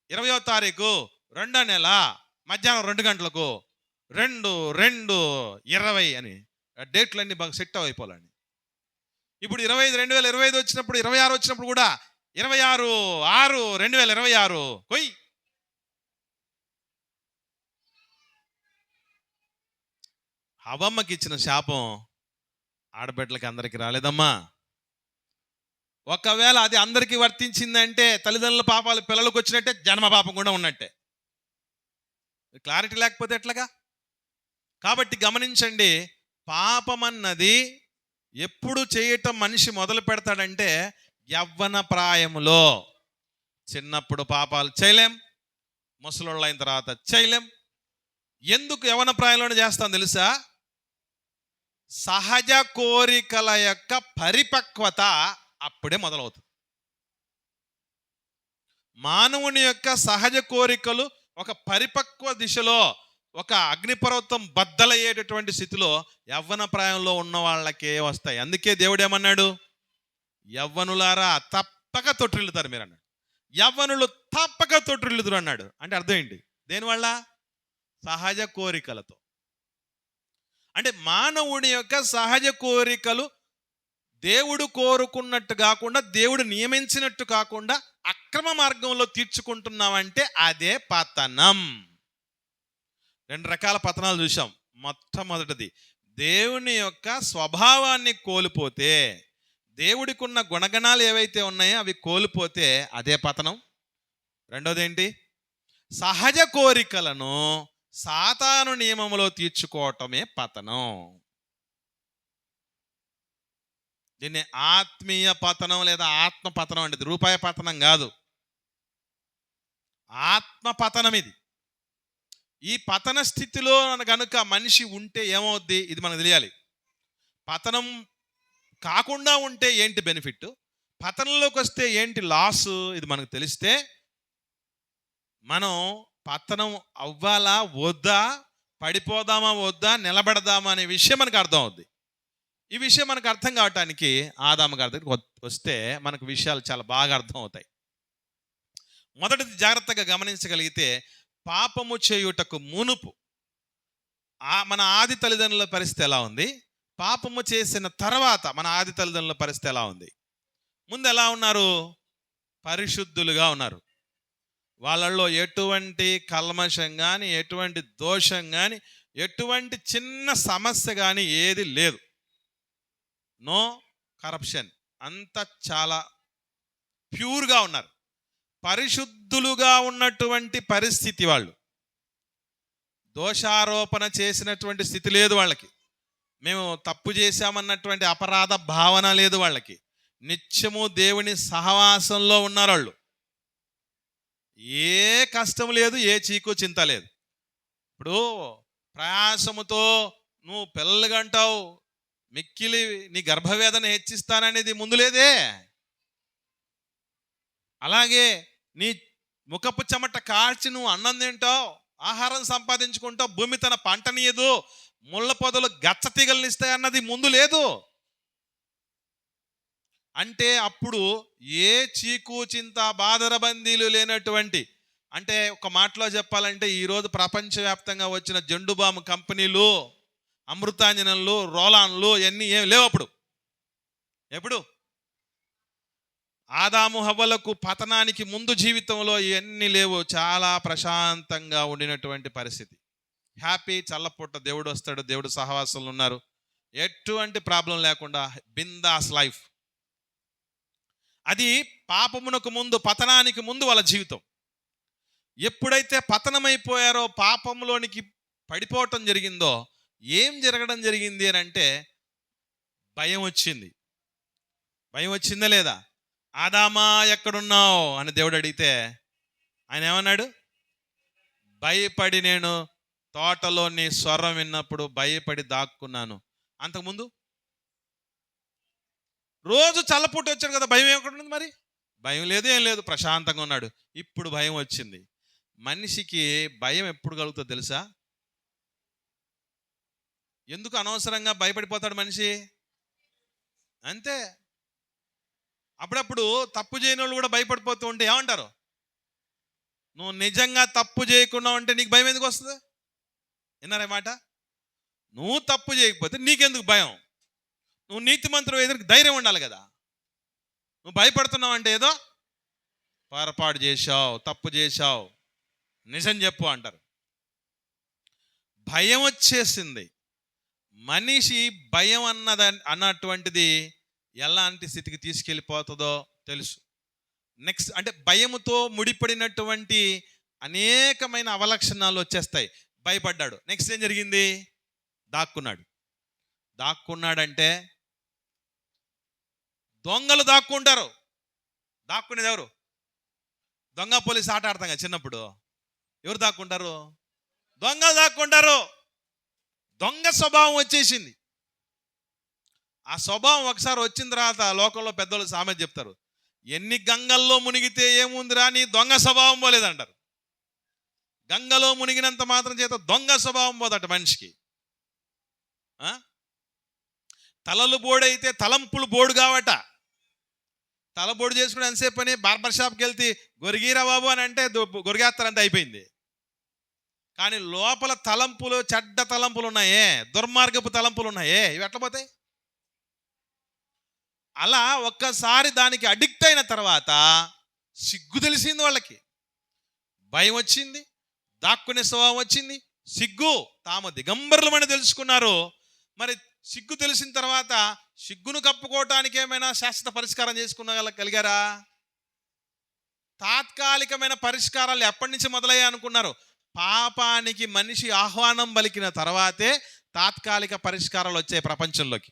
20వ తారీఖు 2వ నెల మధ్యాహ్నం 2 గంటలకు 2/2/20 అని డేట్లన్నీ బాగా సెట్ అయిపోవాలండి. ఇప్పుడు 2025 వచ్చినప్పుడు, 26 వచ్చినప్పుడు కూడా 26/6/2026 కొయ్. హవ్వమ్మకి ఇచ్చిన శాపం ఆడబిడ్డలకి అందరికీ రాలేదమ్మా. ఒకవేళ అది అందరికీ వర్తించిందంటే తల్లిదండ్రుల పాపాలు పిల్లలకు వచ్చినట్టే, జన్మ పాపం కూడా ఉన్నట్టే. క్లారిటీ లేకపోతే ఎట్లాగా? కాబట్టి గమనించండి, పాపమన్నది ఎప్పుడు చేయటం మనిషి మొదలు పెడతాడంటే యవ్వన ప్రాయములో. చిన్నప్పుడు పాపాలు చేయలేం, ముసలోళ్ళు అయిన తర్వాత చేయలేం. ఎందుకు యవ్వన ప్రాయంలోనే చేస్తాం తెలుసా? సహజ కోరికల యొక్క పరిపక్వత అప్పుడే మొదలవుతుంది. మానవుని యొక్క సహజ కోరికలు ఒక పరిపక్వ దిశలో, ఒక అగ్నిపర్వతం బద్దలయ్యేటటువంటి స్థితిలో యవ్వన ప్రాయంలో ఉన్న వాళ్ళకే వస్తాయి. అందుకే దేవుడు ఏమన్నాడు? యవ్వనులారా తప్పక తొట్టిల్లుతారు మీరు అన్నాడు. యవ్వనులు తప్పక తొట్టిల్లుతారు అన్నాడు. అంటే అర్థం ఏంటి? దేనివల్ల? సహజ కోరికలతో. అంటే మానవుడి యొక్క సహజ కోరికలు దేవుడు కోరుకున్నట్టు కాకుండా, దేవుడు నియమించినట్టు కాకుండా అక్రమ మార్గంలో తీర్చుకుంటున్నామంటే అదే పతనం. 2 రకాల పతనాలు చూసాం. మొట్టమొదటిది, దేవుని యొక్క స్వభావాన్ని కోల్పోతే, దేవుడికి ఉన్న గుణగణాలు ఏవైతే ఉన్నాయో అవి కోల్పోతే అదే పతనం. రెండోది ఏంటి? సహజ కోరికలను సాతాను నియమంలో తీర్చుకోవటమే పతనం. దీన్ని ఆత్మీయ పతనం లేదా ఆత్మ పతనం అంటే రూపాయి పతనం కాదు, ఆత్మ పతనం ఇది. ఈ పతన స్థితిలో కనుక మనిషి ఉంటే ఏమవుద్ది? ఇది మనకు తెలియాలి. పతనం కాకుండా ఉంటే ఏంటి బెనిఫిట్, పతనంలోకి వస్తే ఏంటి లాస్, ఇది మనకు తెలిస్తే మనం పతనం అవ్వాలా వద్దా, పడిపోదామా వద్దా, నిలబడదామా అనే విషయం మనకు అర్థం అవుద్ది. ఈ విషయం మనకు అర్థం కావటానికి ఆదాము గారి దగ్గరికి వస్తే మనకు విషయాలు చాలా బాగా అర్థం అవుతాయి. మొదటిది జాగ్రత్తగా గమనించగలిగితే, పాపము చేయుటకు మునుపు మన ఆది తల్లిదండ్రుల పరిస్థితి ఎలా ఉంది, పాపము చేసిన తర్వాత మన ఆది తల్లిదండ్రుల పరిస్థితి ఎలా ఉంది? ముందు ఎలా ఉన్నారు? పరిశుద్ధులుగా ఉన్నారు. వాళ్ళల్లో ఎటువంటి కల్మషం కానీ, ఎటువంటి దోషం కానీ, ఎటువంటి చిన్న సమస్య కానీ ఏది లేదు. No corruption. అంతా చాలా ప్యూర్గా ఉన్నారు. పరిశుద్ధులుగా ఉన్నటువంటి పరిస్థితి వాళ్ళు. దోషారోపణ చేసినటువంటి స్థితి లేదు వాళ్ళకి. మేము తప్పు చేశామన్నటువంటి అపరాధ భావన లేదు వాళ్ళకి. నిత్యము దేవుని సహవాసంలో ఉన్నారు వాళ్ళు. ఏ కష్టం లేదు, ఏ చీకు చింత లేదు. ఇప్పుడు ప్రయాసముతో నువ్వు పిల్లలుగా అంటావు, మిక్కిలి నీ గర్భవేదన హెచ్చిస్తాననేది ముందు లేదే. అలాగే నీ ముఖపు చెమట కాల్చి నువ్వు అన్నం తింటావు, ఆహారం సంపాదించుకుంటావు, భూమి తన పంటనియదు, ముళ్ళ పొదలు గచ్చ తీగలనిస్తాయి అన్నది ముందు లేదు. అంటే అప్పుడు ఏ చీకు చింత బాదరబందీలు లేనటువంటి, అంటే ఒక మాటలో చెప్పాలంటే ఈరోజు ప్రపంచవ్యాప్తంగా వచ్చిన జెండుబాము కంపెనీలు, అమృతాంజనంలు, రోలాన్లు ఇవన్నీ ఏం లేవు అప్పుడు. ఎప్పుడు? ఆదాము హవ్వలకు పతనానికి ముందు జీవితంలో ఇవన్నీ లేవు. చాలా ప్రశాంతంగా ఉండినటువంటి పరిస్థితి. హ్యాపీ, చల్లపూట దేవుడు వస్తాడు, దేవుడు సహవాసంలో ఉన్నారు, ఎటువంటి ప్రాబ్లం లేకుండా బిందాస్ లైఫ్. అది పాపమునకు ముందు, పతనానికి ముందు వాళ్ళ జీవితం. ఎప్పుడైతే పతనమైపోయారో, పాపంలోనికి పడిపోవటం జరిగిందో, ఏం జరగడం జరిగింది అని అంటే భయం వచ్చింది. భయం వచ్చిందా లేదా? ఆదామా ఎక్కడున్నావు అని దేవుడు అడిగితే ఆయన ఏమన్నాడు? భయపడి, నేను తోటలో నీ స్వరం విన్నప్పుడు భయపడి దాక్కున్నాను. అంతకుముందు రోజు చల్లపూట వచ్చాడు కదా, భయం ఎక్కడుంది? మరి భయం లేదు, ఏం లేదు, ప్రశాంతంగా ఉన్నాడు. ఇప్పుడు భయం వచ్చింది. మనిషికి భయం ఎప్పుడు కలుగుతుందో తెలుసా? ఎందుకు అనవసరంగా భయపడిపోతాడు మనిషి? అంతే. అప్పుడప్పుడు తప్పు చేయని వాళ్ళు కూడా భయపడిపోతూ ఉంటే ఏమంటారు? నువ్వు నిజంగా తప్పు చేయకుండా ఉంటే నీకు భయం ఎందుకు వస్తుంది? విన్నారా మాట? నువ్వు తప్పు చేయకపోతే నీకెందుకు భయం? నువ్వు నీతిమంతుడు ఎదురు ధైర్యం ఉండాలి కదా. నువ్వు భయపడుతున్నావు అంటే ఏదో పొరపాటు చేశావు, తప్పు చేశావు, నిజం చెప్పు అంటారు. భయం వచ్చేసింది. మనిషి భయం అన్నటువంటిది ఎలాంటి స్థితికి తీసుకెళ్ళిపోతుందో తెలుసు. నెక్స్ట్ అంటే భయముతో ముడిపడినటువంటి అనేకమైన అవలక్షణాలు వచ్చేస్తాయి. భయపడ్డాడు. నెక్స్ట్ ఏం జరిగింది? దాక్కున్నాడు. దాక్కున్నాడంటే దొంగలు దాక్కుంటారు. దాక్కునేది ఎవరు? దొంగ పోలీస్ ఆట ఆడతాం కదా చిన్నప్పుడు. ఎవరు దాక్కుంటారు? దొంగలు దాక్కుంటారు. దొంగ స్వభావం వచ్చేసింది. ఆ స్వభావం ఒకసారి వచ్చిన తర్వాత లోకంలో పెద్దోళ్ళు సామెత చెప్తారు, ఎన్ని గంగల్లో మునిగితే ఏముందిరా నీ దొంగ స్వభావం పోలేదంటారు. గంగలో మునిగినంత మాత్రం చేత దొంగ స్వభావం పోదట మనిషికి. తలలు బోడైతే తలంపులు బోడు కావట. తల బోడు చేసుకుని ఎంతసేపు పని, బార్బర్ షాప్కి వెళ్తే గొరిగీరా బాబు అని అంటే గొరిగేస్తారంటే అయిపోయింది. కానీ లోపల తలంపులు, చెడ్డ తలంపులు ఉన్నాయే, దుర్మార్గపు తలంపులు ఉన్నాయే, ఇవి ఎట్లా పోతాయి? అలా ఒక్కసారి దానికి అడిక్ట్ అయిన తర్వాత సిగ్గు తెలిసింది వాళ్ళకి, భయం వచ్చింది, దాక్కునే స్వభావం వచ్చింది, సిగ్గు, తాము దిగంబరులమని తెలుసుకున్నారు. మరి సిగ్గు తెలిసిన తర్వాత సిగ్గును కప్పుకోవటానికి ఏమైనా శాశ్వత పరిష్కారం కలిగారా? తాత్కాలికమైన పరిష్కారాలు ఎప్పటి నుంచి మొదలయ్యా అనుకున్నారు? పాపానికి మనిషి ఆహ్వానం పలికిన తర్వాతే తాత్కాలిక పరిష్కారాలు వచ్చాయి ప్రపంచంలోకి.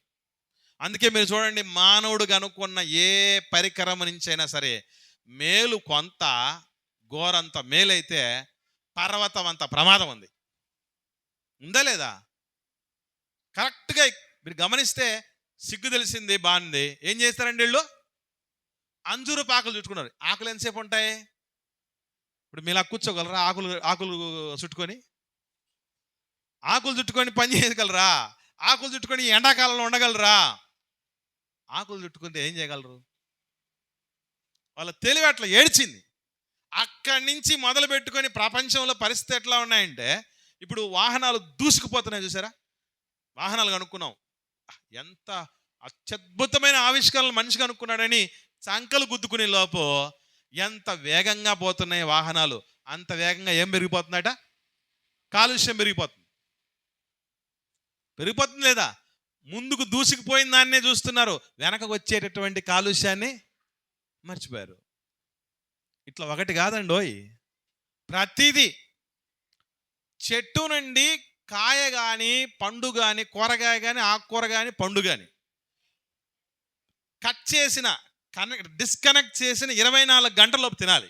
అందుకే మీరు చూడండి, మానవుడు కనుక్కున్న ఏ పరికరం నుంచి అయినా సరే మేలు కొంత, ఘోరంత మేలైతే పర్వతం అంత ప్రమాదం ఉంది. ఉందా లేదా? కరెక్ట్గా మీరు గమనిస్తే సిగ్గు తెలిసింది, బాగుంది. ఏం చేస్తారండి వీళ్ళు? అంజూరు పాకులు చుట్టుకున్నారు. ఆకులు ఎంతసేపు ఉంటాయి? ఇప్పుడు మీలా కూర్చోగలరా? ఆకులు చుట్టుకొని పని చేయగలరా? ఆకులు చుట్టుకొని ఎండాకాలంలో ఉండగలరా? ఆకులు చుట్టుకుంటే ఏం చేయగలరు? వాళ్ళ తెలివి అట్లా ఏడ్చింది. అక్కడి నుంచి మొదలు పెట్టుకొని ప్రపంచంలో పరిస్థితి ఎట్లా ఉన్నాయంటే, ఇప్పుడు వాహనాలు దూసుకుపోతున్నాయి చూసారా? వాహనాలు కనుక్కున్నాం, ఎంత అత్యద్భుతమైన ఆవిష్కరణలు మనిషి కనుక్కున్నాడని సంకలు గుద్దుకునే లోపు ఎంత వేగంగా పోతున్నాయి వాహనాలు. అంత వేగంగా ఏం పెరిగిపోతుందట? కాలుష్యం పెరిగిపోతుంది లేదా? ముందుకు దూసుకుపోయిన దాన్నే చూస్తున్నారు, వెనకకు వచ్చేటటువంటి కాలుష్యాన్ని మర్చిపోయారు. ఇట్లా ఒకటి కాదండోయ్, ప్రతిదీ చెట్టు నుండి కాయ కానీ, పండు కానీ, కూరగాయ కానీ, ఆకుకూర కానీ, పండు కానీ కట్ చేసిన, డిస్కనెక్ట్ చేసిన 24 గంటలలోపు తినాలి.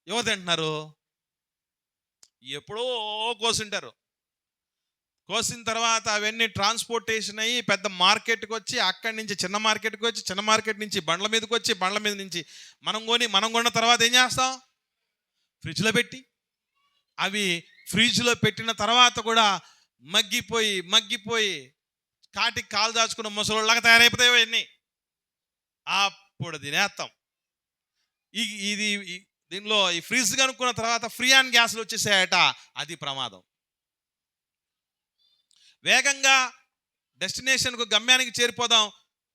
ఎవరు తింటున్నారు? ఎప్పుడో కోసింటారు. కోసిన తర్వాత అవన్నీ ట్రాన్స్పోర్టేషన్ అయ్యి పెద్ద మార్కెట్కి వచ్చి, అక్కడి నుంచి చిన్న మార్కెట్కి వచ్చి, చిన్న మార్కెట్ నుంచి బండ్ల మీదకి వచ్చి, బండ్ల మీద నుంచి మనం కొన్న తర్వాత ఏం చేస్తాం? ఫ్రిడ్జ్లో పెట్టి, అవి ఫ్రిడ్జ్లో పెట్టిన తర్వాత కూడా మగ్గిపోయి కాటికి కాలు దాచుకున్న ముసలోళ్ళగా తయారైపోతాయి అవన్నీ. అప్పుడు తినేస్తాం. ఇది దీనిలో ఈ ఫ్రిడ్జ్ కనుక్కున్న తర్వాత ఫ్రీయాన్ గ్యాస్లు వచ్చేసాయట. అది ప్రమాదం. వేగంగా డెస్టినేషన్కు, గమ్యానికి చేరిపోదాం,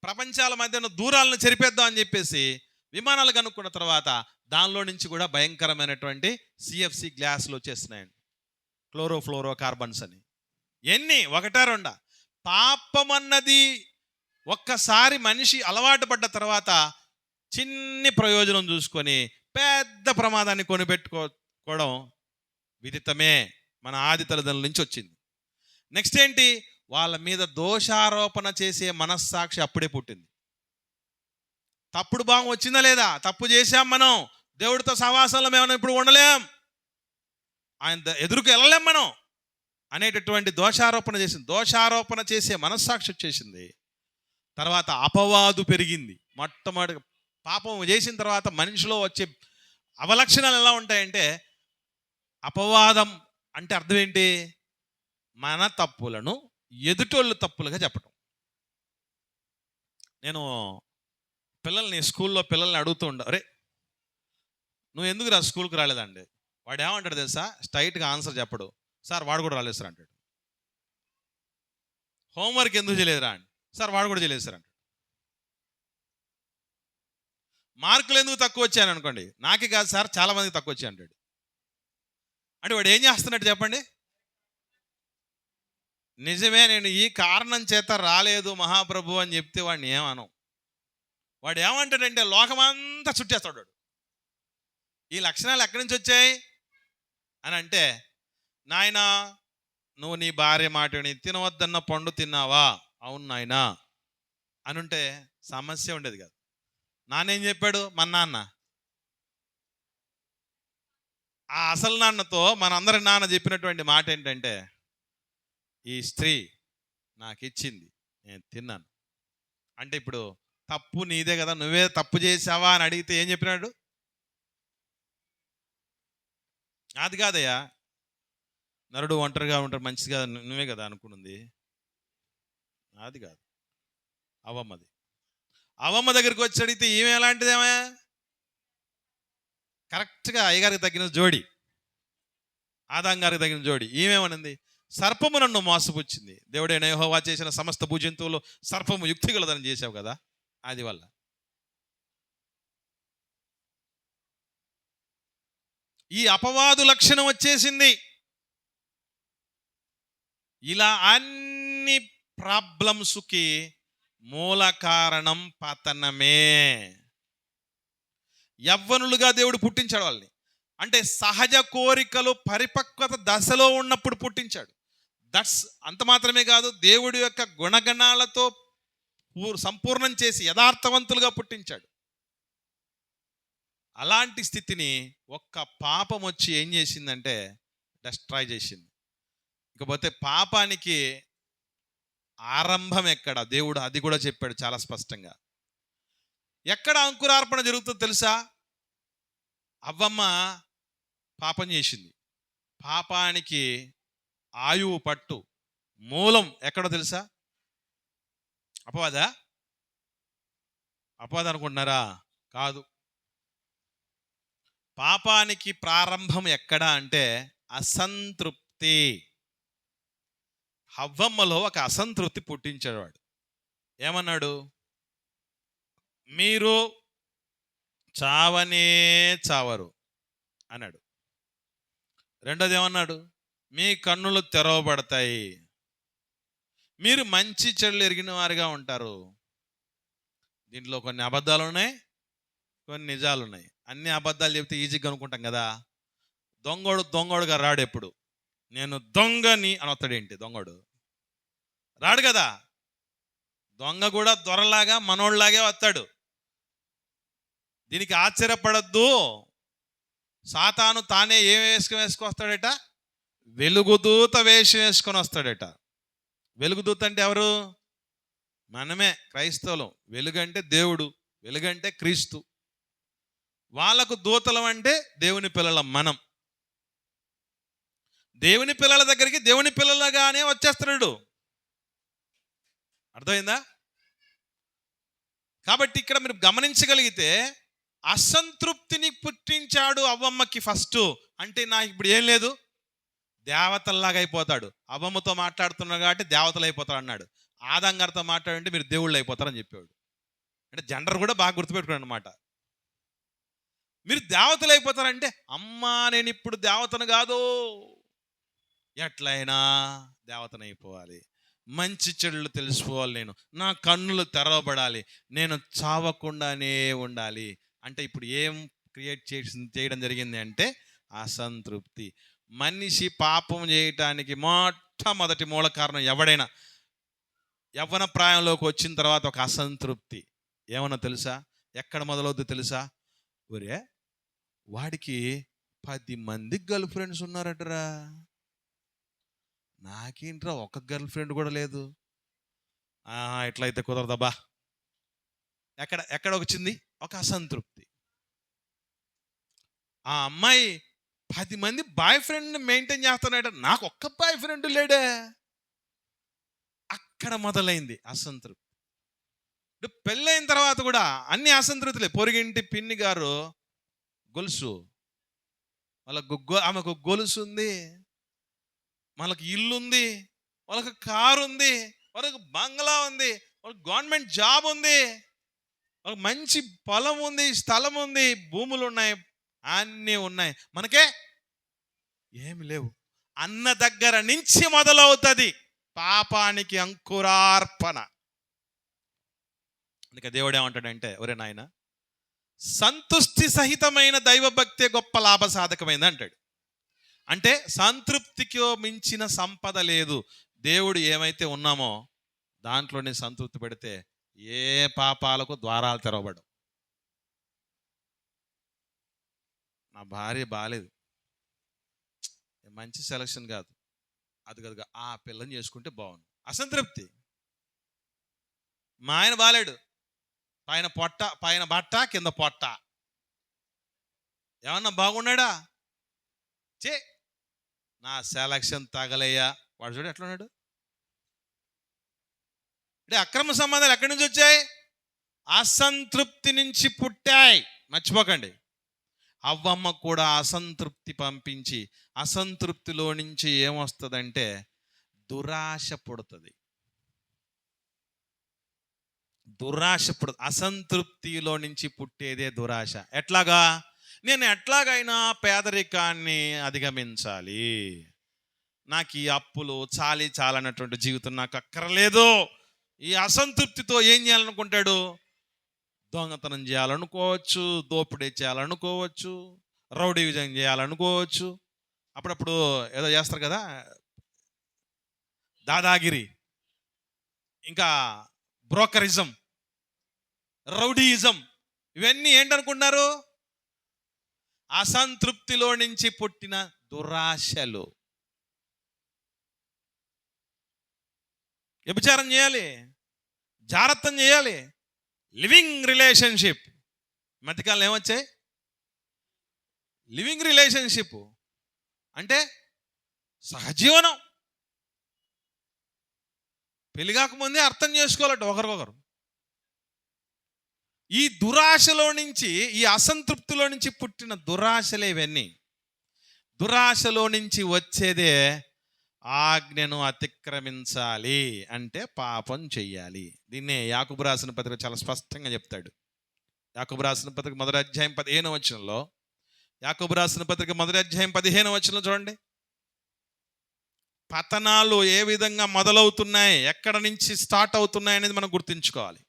ప్రపంచాల మధ్యన దూరాలను చెరిపేద్దాం అని చెప్పేసి విమానాలు కనుక్కున్న తర్వాత దానిలో నుంచి కూడా భయంకరమైనటువంటి CFC గ్యాస్లు వచ్చేస్తున్నాయండి, క్లోరోఫ్లోరో కార్బన్స్ అని. ఎన్ని? ఒకటా రెండా? పాపం అన్నది ఒక్కసారి మనిషి అలవాటు పడ్డ తర్వాత చిన్ని ప్రయోజనం చూసుకొని పెద్ద ప్రమాదాన్ని కొనిపెట్టుకోవడం విదితమే. మన ఆది తల్లిదండ్రుల నుంచి వచ్చింది. నెక్స్ట్ ఏంటి? వాళ్ళ మీద దోషారోపణ చేసే మనస్సాక్షి అప్పుడే పుట్టింది. తప్పుడు భావం వచ్చిందా లేదా? తప్పు చేశాం మనం, దేవుడితో సహవాసంలో మేము ఇప్పుడు ఉండలేం, ఆయన ఎదురుకు వెళ్ళలేం మనం అనేటటువంటి దోషారోపణ చేసే మనస్సాక్షి వచ్చేసింది. తర్వాత అపవాదు పెరిగింది. మొట్టమొదటి పాపం చేసిన తర్వాత మనిషిలో వచ్చే అవలక్షణాలు ఎలా ఉంటాయంటే, అపవాదం అంటే అర్థం ఏంటి? మన తప్పులను ఎదుటోళ్ళు తప్పులుగా చెప్పడం. నేను స్కూల్లో పిల్లల్ని అడుగుతూ అరే నువ్వు ఎందుకు స్కూల్కి రాలేదండి? వాడు ఏమంటాడు తెలుసా? స్ట్రైట్గా ఆన్సర్ చెప్పడు. సార్ వాడు కూడా రాలేదు సార్ అంటాడు. హోంవర్క్ ఎందుకు చేయలేదురా అండి? సార్ వాడు కూడా చేయలేదు సార్ అంటాడు. మార్కులు ఎందుకు తక్కువ వచ్చాయని అనుకోండి, నాకే కాదు సార్ చాలా మందికి తక్కువ వచ్చాయి అంటాడు. అంటే వాడు ఏం చేస్తున్నట్టు చెప్పండి? నిజమే, నేను ఈ కారణం చేత రాలేదు మహాప్రభు అని చెప్తే వాడిని ఏమనం. వాడు ఏమంటాడంటే లోకమంతా చుట్టేస్తాడు. ఈ లక్షణాలు ఎక్కడి నుంచి వచ్చాయి అని అంటే, నాయనా నువ్వు నీ భార్య మాటని తినవద్దన్న పండు తిన్నావా? అవును నాయనా అని ఉంటే సమస్య ఉండేది కాదు. నాన్నేం చెప్పాడు? మన నాన్న, ఆ అసలు నాన్నతో మనందరి నాన్న చెప్పినటువంటి మాట ఏంటంటే, ఈ స్త్రీ నాకు ఇచ్చింది, నేను తిన్నాను. అంటే ఇప్పుడు తప్పు నీదే కదా, నువ్వే తప్పు చేసావా అని అడిగితే ఏం చెప్పినాడు? అది కాదయ్యా, నరుడు ఒంటరిగా ఉంటాడు మంచిది కాదు నువ్వే కదా అనుకున్నది. అది కాదు, అవమ్మది. అవమ్మ దగ్గరికి వచ్చి అడిగితే ఈమె ఎలాంటిదేమో కరెక్ట్గా అయ్యగారికి తగ్గిన జోడి, ఆదాం గారికి తగిన జోడి. ఈమెమనింది, సర్పము నన్ను మోసపుచ్చింది. దేవుడైన యెహోవా చేసిన సమస్త భూజంతువులు సర్పము యుక్తిగలదని చేసావు కదా, అది వల్ల. ఈ అపవాదు లక్షణం వచ్చేసింది. ఇలా అన్ని ప్రాబ్లమ్స్కి మూల కారణం పతనమే. యవ్వనులుగా దేవుడు పుట్టించాడు వాళ్ళని. అంటే సహజ కోరికలు పరిపక్వత దశలో ఉన్నప్పుడు పుట్టించాడు. అంత మాత్రమే కాదు, దేవుడి యొక్క గుణగణాలతో సంపూర్ణం చేసి యథార్థవంతులుగా పుట్టించాడు. అలాంటి స్థితిని ఒక్క పాపం వచ్చి ఏం చేసిందంటే డిస్ట్రాయ్ చేసింది. ఇకపోతే పాపానికి ఆరంభం ఎక్కడ, దేవుడు అది కూడా చెప్పాడు చాలా స్పష్టంగా. ఎక్కడ అంకురార్పణ జరుగుతుందో తెలుసా? అవ్వమ్మ పాపం చేసింది. పాపానికి ఆయువు పట్టు మూలం ఎక్కడో తెలుసా? అపవాద అనుకుంటున్నారా? కాదు. పాపానికి ప్రారంభం ఎక్కడ అంటే అసంతృప్తి. హవ్వమ్మలో ఒక అసంతృప్తి పుట్టించాడు వాడు. ఏమన్నాడు? మీరు చావనే చావరు అన్నాడు. రెండోది ఏమన్నాడు? మీ కన్నులు తెరవబడతాయి, మీరు మంచి చెడులు ఎరిగిన వారిగా ఉంటారు. దీంట్లో కొన్ని అబద్ధాలు ఉన్నాయి, కొన్ని నిజాలు ఉన్నాయి. అన్ని అబద్ధాలు చెప్తే ఈజీగా అనుకుంటాం కదా. దొంగోడుగా రాడు. ఎప్పుడు నేను దొంగని అని వస్తాడేంటి? దొంగోడు రాడు కదా. దొంగ కూడా దొరలాగా మనోళ్ళలాగే వస్తాడు. దీనికి ఆశ్చర్యపడద్దు. సాతాను తానే ఏం వేసుకొస్తాడట? వెలుగుదూత వేషం వేసుకొని వస్తాడట. వెలుగుదూత అంటే ఎవరు? మనమే, క్రైస్తవులం. వెలుగంటే దేవుడు, వెలుగంటే క్రీస్తు. వాళ్ళకు దూతలం అంటే దేవుని పిల్లలం. మనం దేవుని పిల్లల దగ్గరికి దేవుని పిల్లలుగానే వచ్చేస్తున్నాడు. అర్థమైందా? కాబట్టి ఇక్కడ మీరు గమనించగలిగితే అసంతృప్తిని పుట్టించాడు అవ్వమ్మకి ఫస్ట్. అంటే నాకు ఇప్పుడు ఏం లేదు, దేవతల్లాగా అయిపోతాడు. అవ్వమ్మతో మాట్లాడుతున్నాడు కాబట్టి దేవతలు అయిపోతాడు అన్నాడు. ఆదాం గారితో మాట్లాడంటే మీరు దేవుళ్ళు అయిపోతారని చెప్పాడు. అంటే జెండర్ కూడా బాగా గుర్తుపెట్టుకున్నాడు అనమాట. మీరు దేవతలు అయిపోతారంటే, అమ్మా నేను ఇప్పుడు దేవతను కాదు, ఎట్లయినా దేవతనైపోవాలి, మంచి చెడులు తెలుసుకోవాలి, నేను నా కన్నులు తెరవబడాలి, నేను చావకుండానే ఉండాలి. అంటే ఇప్పుడు ఏం చేయడం జరిగింది అంటే అసంతృప్తి. మనిషి పాపం చేయటానికి మొట్టమొదటి మూల కారణం ఎవడైనా యవ్వన ప్రాయంలోకి వచ్చిన తర్వాత ఒక అసంతృప్తి. ఏమన్నా తెలుసా? ఎక్కడ మొదలవుద్దో తెలుసా? ఒరే వాడికి 10 మంది గర్ల్ ఫ్రెండ్స్ ఉన్నారటరా, నాకేంట్రా ఒక గర్ల్ ఫ్రెండ్ కూడా లేదు. ఎట్లయితే కుదరదబ్బా. ఎక్కడ వచ్చింది? ఒక అసంతృప్తి. ఆ అమ్మాయి 10 మంది బాయ్ ఫ్రెండ్ని మెయింటైన్ చేస్తున్నాడట, నాకు ఒక్క బాయ్ ఫ్రెండ్ లేడే. అక్కడ మొదలైంది అసంతృప్తి. పెళ్ళైన తర్వాత కూడా అన్ని అసంతృప్తులే. పొరిగింటి పిన్ని గారు గొలుసు, ఆమెకు గొలుసు ఉంది, వాళ్ళకి ఇల్లు ఉంది, వాళ్ళకి కారు ఉంది, వాళ్ళకి బంగ్లా ఉంది, వాళ్ళకి గవర్నమెంట్ జాబ్ ఉంది, వాళ్ళకి మంచి పొలం ఉంది, స్థలం ఉంది, భూములు ఉన్నాయి, అన్నీ ఉన్నాయి. మనకే ఏమి లేవు. అన్న దగ్గర నుంచి మొదలవుతుంది పాపానికి అంకురార్పణ. అందుకే దేవుడు ఏమంటాడంటే, ఒరే నాయన, సంతుష్టి సహితమైన దైవభక్తే గొప్ప లాభ సాధకమైంది అంటాడు. అంటే సంతృప్తికి మించిన సంపద లేదు. దేవుడు ఏమైతే ఉన్నామో దాంట్లోనే సంతృప్తి పెడితే ఏ పాపాలకు ద్వారాలు తెరవబడవు. నా భార్య బాలేదు, మంచి సెలక్షన్ కాదు, అది కదుగా ఆ పిల్లని చేసుకుంటే బాగుంది, అసంతృప్తి. మా ఆయన బాలేడు, పైన బట్ట కింద పొట్ట, ఏమన్నా బాగున్నాడా? చే నా సెలక్షన్ తగలయ్యా. వాడు చూడు ఎట్లా ఉన్నాడు. అంటే అక్రమ సంబంధాలు ఎక్కడి నుంచి వచ్చాయి? అసంతృప్తి నుంచి పుట్టాయి. మర్చిపోకండి. అవ్వమ్మ కూడా అసంతృప్తి పంపించి, అసంతృప్తిలో నుంచి ఏమొస్తుందంటే దురాశ పుడుతుంది. అసంతృప్తిలో నుంచి పుట్టేదే దురాశ. ఎట్లాగా? నేను ఎట్లాగైనా పేదరికాన్ని అధిగమించాలి, నాకు ఈ అప్పులు చాలన్నటువంటి జీవితం నాకు అక్కర్లేదు. ఈ అసంతృప్తితో ఏం చేయాలనుకుంటాడు? దొంగతనం చేయాలనుకోవచ్చు, దోపిడీ చేయాలనుకోవచ్చు, రౌడీజం చేయాలనుకోవచ్చు. అప్పుడప్పుడు ఏదో చేస్తారు కదా, దాదాగిరి, ఇంకా బ్రోకరిజం, రౌడీయిజం. ఇవన్నీ ఏంటనుకుంటున్నారు? అసంతృప్తిలో నుంచి పుట్టిన దురాశలు. వ్యభిచారం చేయాలి, జాగ్రత్తం చేయాలి, లివింగ్ రిలేషన్షిప్. మధ్యకాలం ఏమొచ్చాయి? లివింగ్ రిలేషన్షిప్ అంటే సహజీవనం. పెళ్లి కాకముందే అర్థం చేసుకోవాలట ఒకరికొకరు. ఈ దురాశలో నుంచి, ఈ అసంతృప్తిలో నుంచి పుట్టిన దురాశలే ఇవన్నీ. దురాశలో నుంచి వచ్చేదే ఆజ్ఞను అతిక్రమించాలి అంటే పాపం చెయ్యాలి. దీన్నే యాకోబు రాసిన పత్రిక చాలా స్పష్టంగా చెప్తాడు. యాకోబు రాసిన పత్రిక 1వ అధ్యాయం 15వ వచనంలో, యాకోబు రాసిన పత్రిక 1వ అధ్యాయం 15వ వచనంలో చూడండి. పతనాలు ఏ విధంగా మొదలవుతున్నాయి, ఎక్కడ నుంచి స్టార్ట్ అవుతున్నాయి అనేది మనం గుర్తుంచుకోవాలి.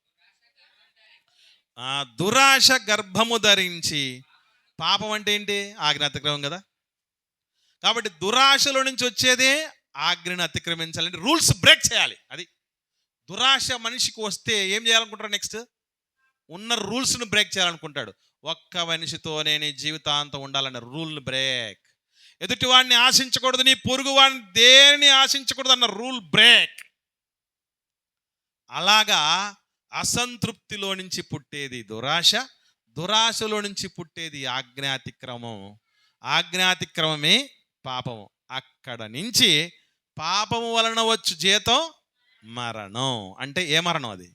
దురాశ గర్భము ధరించి, పాపం అంటే ఏంటి? ఆజ్ఞ అతిక్రమం కదా. కాబట్టి దురాశలో నుంచి వచ్చేదే ఆజ్ఞను అతిక్రమించాలంటే రూల్స్ బ్రేక్ చేయాలి. అది దురాశ మనిషికి వస్తే ఏం చేయాలనుకుంటాడు? నెక్స్ట్ ఉన్న రూల్స్ను బ్రేక్ చేయాలనుకుంటాడు. ఒక్క మనిషితో నేను జీవితాంతం ఉండాలన్న రూల్ని బ్రేక్. ఎదుటివాడిని ఆశించకూడదు, నీ పొరుగు వాడిని దేనిని ఆశించకూడదు అన్న రూల్ బ్రేక్. అలాగా అసంతృప్తిలో నుంచి పుట్టేది దురాశ, దురాశలో నుంచి పుట్టేది ఆజ్ఞాతిక్రమం, ఆజ్ఞాతిక్రమమే పాపము. అక్కడ నుంచి పాపము వలన వచ్చు జీతం మరణం. అంటే ఏ మరణం? అది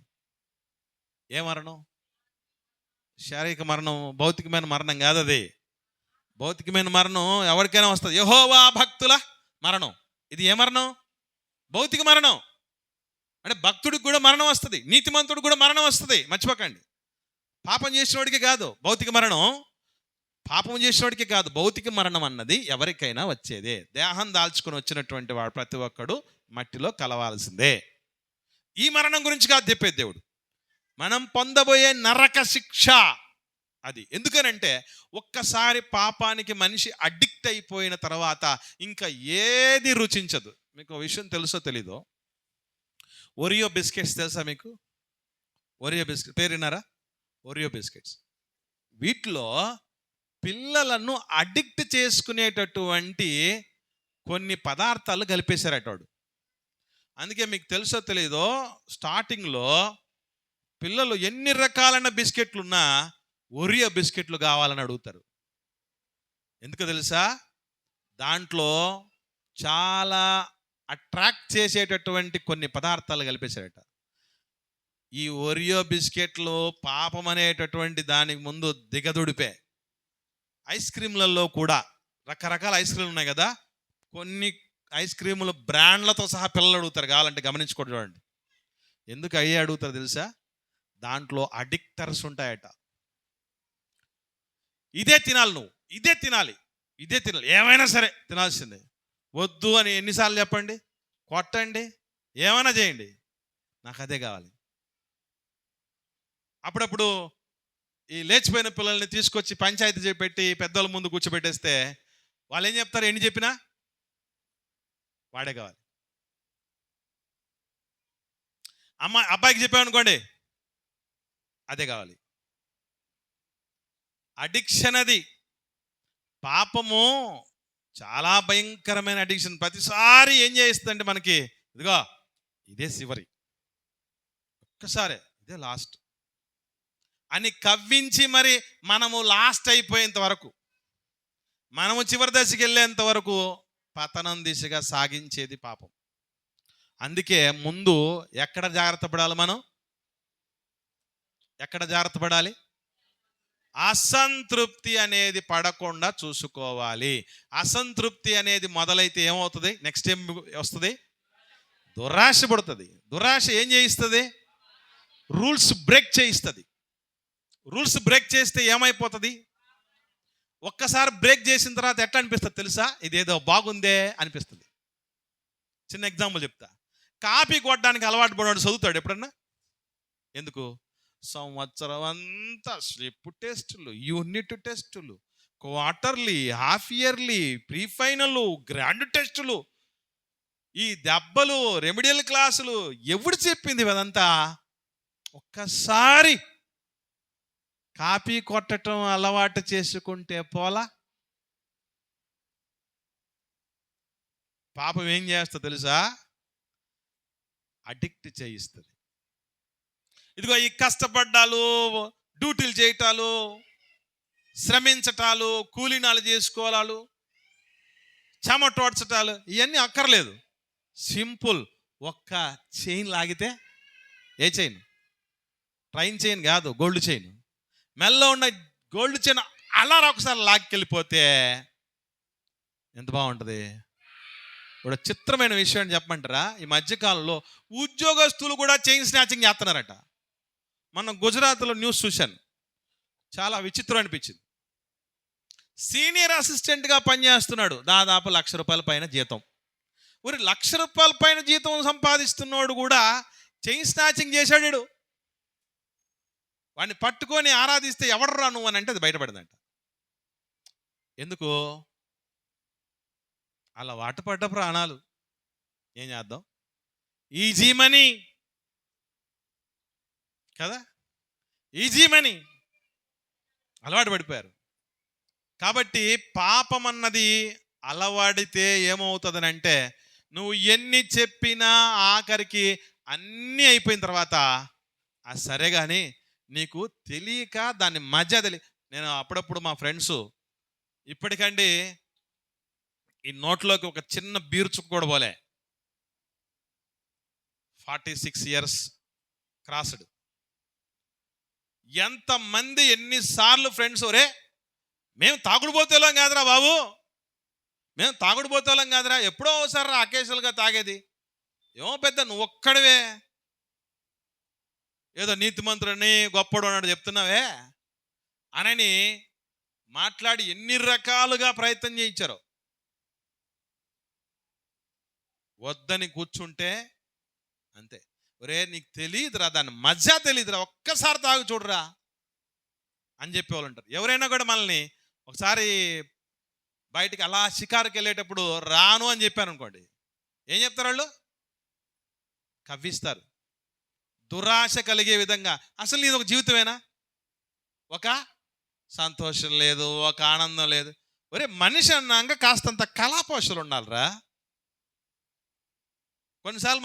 ఏ మరణం? శారీరక మరణం, భౌతికమైన మరణం కాదు. అది భౌతికమైన మరణం ఎవరికైనా వస్తుంది. యెహోవా భక్తుల మరణం. ఇది ఏ మరణం? భౌతిక మరణం. అంటే భక్తుడికి కూడా మరణం వస్తుంది, నీతిమంతుడికి కూడా మరణం వస్తుంది. మర్చిపోకండి. పాపం చేసినోడికి కాదు భౌతిక మరణం, పాపం చేసినోడికి కాదు. భౌతిక మరణం అన్నది ఎవరికైనా వచ్చేదే. దేహం దాల్చుకొని వచ్చినటువంటి వాడు ప్రతి ఒక్కడు మట్టిలో కలవాల్సిందే. ఈ మరణం గురించి కాదు చెప్పేది దేవుడు. మనం పొందబోయే నరక శిక్ష అది. ఎందుకనంటే ఒక్కసారి పాపానికి మనిషి అడిక్ట్ అయిపోయిన తర్వాత ఇంకా ఏది రుచించదు. మీకు విషయం తెలుసో తెలీదో, ఒరియో బిస్కెట్స్ తెలుసా మీకు? ఒరియో బిస్కెట్ పేరు విన్నారా? Oreo biscuits. వీటిలో పిల్లలను అడిక్ట్ చేసుకునేటటువంటి కొన్ని పదార్థాలు కలిపేశారటవాడు. అందుకే మీకు తెలుసో తెలీదో, స్టార్టింగ్లో పిల్లలు ఎన్ని రకాలైన బిస్కెట్లున్నా ఒరియో బిస్కెట్లు కావాలని అడుగుతారు. ఎందుకు తెలుసా? దాంట్లో చాలా అట్రాక్ట్ చేసేటటువంటి కొన్ని పదార్థాలు కలిపేశారట. ఈ ఒరియో బిస్కెట్లు పాపం అనేటటువంటి దానికి ముందు దిగదుడిపే. ఐస్ క్రీములలో కూడా రకరకాల ఐస్ క్రీములు ఉన్నాయి కదా, కొన్ని ఐస్ క్రీములు బ్రాండ్లతో సహా పిల్లలు అడుగుతారు. కావాలంటే గమనించుకోండి, చూడండి. ఎందుకు అయ్యే అడుగుతారు తెలుసా? దాంట్లో అడిక్టర్స్ ఉంటాయట. ఇదే తినాలి, నువ్వు ఇదే తినాలి, ఇదే తినాలి, ఏమైనా సరే తినాల్సిందే. వద్దు అని ఎన్నిసార్లు చెప్పండి, కొట్టండి, ఏమైనా చేయండి, నాకు అదే కావాలి. అప్పుడప్పుడు ఈ లేచిపోయిన పిల్లల్ని తీసుకొచ్చి పంచాయతీ పెట్టి పెద్దల ముందు కూర్చోబెట్టేస్తే వాళ్ళు ఏం చెప్తారు? ఎన్ని చెప్పినా వాడే కావాలి. అబ్బాయికి చెప్పామనుకోండి, అదే కావాలి. అడిక్షన్ అది. పాపము చాలా భయంకరమైన అడిక్షన్. ప్రతిసారి ఏం చేస్తుందంటే మనకి, ఇదిగో ఇదే చివరి, ఒక్కసారే ఇదే లాస్ట్ అని కవ్వించి మరి మనము లాస్ట్ అయిపోయేంత వరకు, మనము చివరి దశకి వెళ్ళేంత వరకు పతనం దిశగా సాగించేది పాపం. అందుకే ముందు ఎక్కడ జాగ్రత్త పడాలి? మనం ఎక్కడ జాగ్రత్త పడాలి? అసంతృప్తి అనేది పడకుండా చూసుకోవాలి. అసంతృప్తి అనేది మొదలైతే ఏమవుతుంది? నెక్స్ట్ ఏం వస్తుంది? దురాశ పడుతుంది. దురాశ ఏం చేయిస్తుంది? రూల్స్ బ్రేక్ చేయిస్తుంది. రూల్స్ బ్రేక్ చేస్తే ఏమైపోతుంది? ఒక్కసారి బ్రేక్ చేసిన తర్వాత ఎట్లా అనిపిస్తుంది తెలుసా? ఇదేదో బాగుందే అనిపిస్తుంది. చిన్న ఎగ్జాంపుల్ చెప్తా. కాపీ కొట్టడానికి అలవాటు పడినాడు చదువుతాడు ఎప్పుడన్నా? ఎందుకు? సంవత్సరం అంతా స్లిప్ టెస్టులు, యూనిట్ టెస్టులు, quarterly, half yearly, pre final, grand టెస్టులు, ఈ దెబ్బలు, రెమిడియల్ క్లాసులు. ఎవడు చెప్పింది అదంతా? ఒక్కసారి కాపీ కొట్టడం అలవాటు చేసుకుంటే పోలా? పాపం ఏం చేస్తా తెలుసా? అడిక్ట్ చేయిస్తుంది. ఇదిగో ఈ కష్టపడ్డాలు, డ్యూటీలు చేయటాలు, శ్రమించటాలు, కూలీనాలు చేసుకోవాలు, చెమటోడ్చటాలు ఇవన్నీ అక్కర్లేదు. సింపుల్. ఒక్క చైన్ లాగితే, ఏ చైన్? ట్రైన్ చైన్ కాదు, గోల్డ్ చైన్. మెల్లో ఉన్న గోల్డ్ చైన్ అలా ఒకసారి లాక్కెళ్ళిపోతే ఎంత బాగుంటుంది. ఇప్పుడు చిత్రమైన విషయం చెప్పమంటారా? ఈ మధ్యకాలంలో ఉద్యోగస్తులు కూడా చైన్ స్నాచింగ్ చేస్తున్నారట. మనం గుజరాత్లో న్యూస్ చూశాను, చాలా విచిత్రం అనిపించింది. సీనియర్ అసిస్టెంట్గా పనిచేస్తున్నాడు, దాదాపు ₹1,00,000 పైన జీతం. మరి ₹1,00,000 పైన జీతం సంపాదిస్తున్నాడు కూడా చైన్ స్నాచింగ్ చేశాడు. వాడిని పట్టుకొని ఆరాధిస్తే ఎవడరా నువ్వు అని అంటే అది బయటపడిందంట. ఎందుకు? అలా వాటపడ్డ ప్రాణాలు. ఏం చేద్దాం? ఈజీ మనీ కదా, ఈజీ మనీ అలవాటు పడిపోయారు. కాబట్టి పాపం అన్నది అలవాడితే ఏమవుతుందని అంటే, నువ్వు ఎన్ని చెప్పినా ఆఖరికి అన్నీ అయిపోయిన తర్వాత సరే కానీ నీకు తెలియక దాన్ని మధ్య నేను అప్పుడప్పుడు మా ఫ్రెండ్స్ ఇప్పటికండి ఈ నోట్లోకి ఒక చిన్న బీరు చుక్క కూడా పోలే, 46 years క్రాస్డ్. ఎంతమంది ఎన్నిసార్లు ఫ్రెండ్స్, ఒరే మేము తాగుడుపోతేలాం కాదురా బాబు, మేము తాగుడుపోతేలాం కాదురా, ఎప్పుడో ఒకసారి అకేషనల్గా తాగేది, ఏమో పెద్ద నువ్వు ఒక్కడవే ఏదో నీతిమంతుడని గొప్పడు అన్నాడు చెప్తున్నావే అనని మాట్లాడి ఎన్ని రకాలుగా ప్రయత్నం చేయించారు. వద్దని కూర్చుంటే అంతే. ఒరే నీకు తెలియదురా, దాని మజా తెలియదురా, ఒక్కసారి తాగు చూడరా అని చెప్పేవాళ్ళు ఉంటారు. ఎవరైనా కూడా మనల్ని ఒకసారి బయటికి అలా షికారుకి వెళ్ళేటప్పుడు రాను అని చెప్పాను అనుకోండి, ఏం చెప్తారు వాళ్ళు? కవ్విస్తారు. దురాశ కలిగే విధంగా. అసలు నీది ఒక జీవితమేనా? ఒక సంతోషం లేదు, ఒక ఆనందం లేదు. ఒరే మనిషి అన్నాక కాస్తంత కళాపోషలు ఉండాలిరా. కొన్నిసార్లు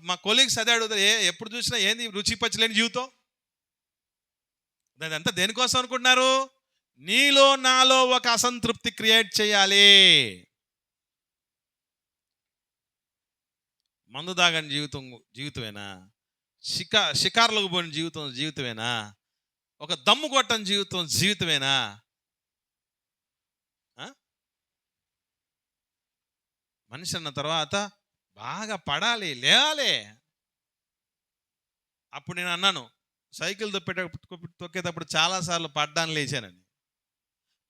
మా కొలీగ్స్ అదే అడుగుతారు, ఎప్పుడు చూసినా ఏంది రుచి పచ్చలేని జీవితం? అదంతా దేనికోసం అనుకుంటున్నారు? నీలో నాలో ఒక అసంతృప్తి క్రియేట్ చేయాలి. మందు దాగని జీవితమేనా? షికార్లకు పోయిన జీవితమేనా? ఒక దమ్ము కొట్టని జీవితమేనా? మనిషి అన్న తర్వాత బాగా పడాలి, లేవాలి. అప్పుడు నేను అన్నాను, సైకిల్ తొక్కేటప్పుడు చాలాసార్లు పడ్డాను లేచానని,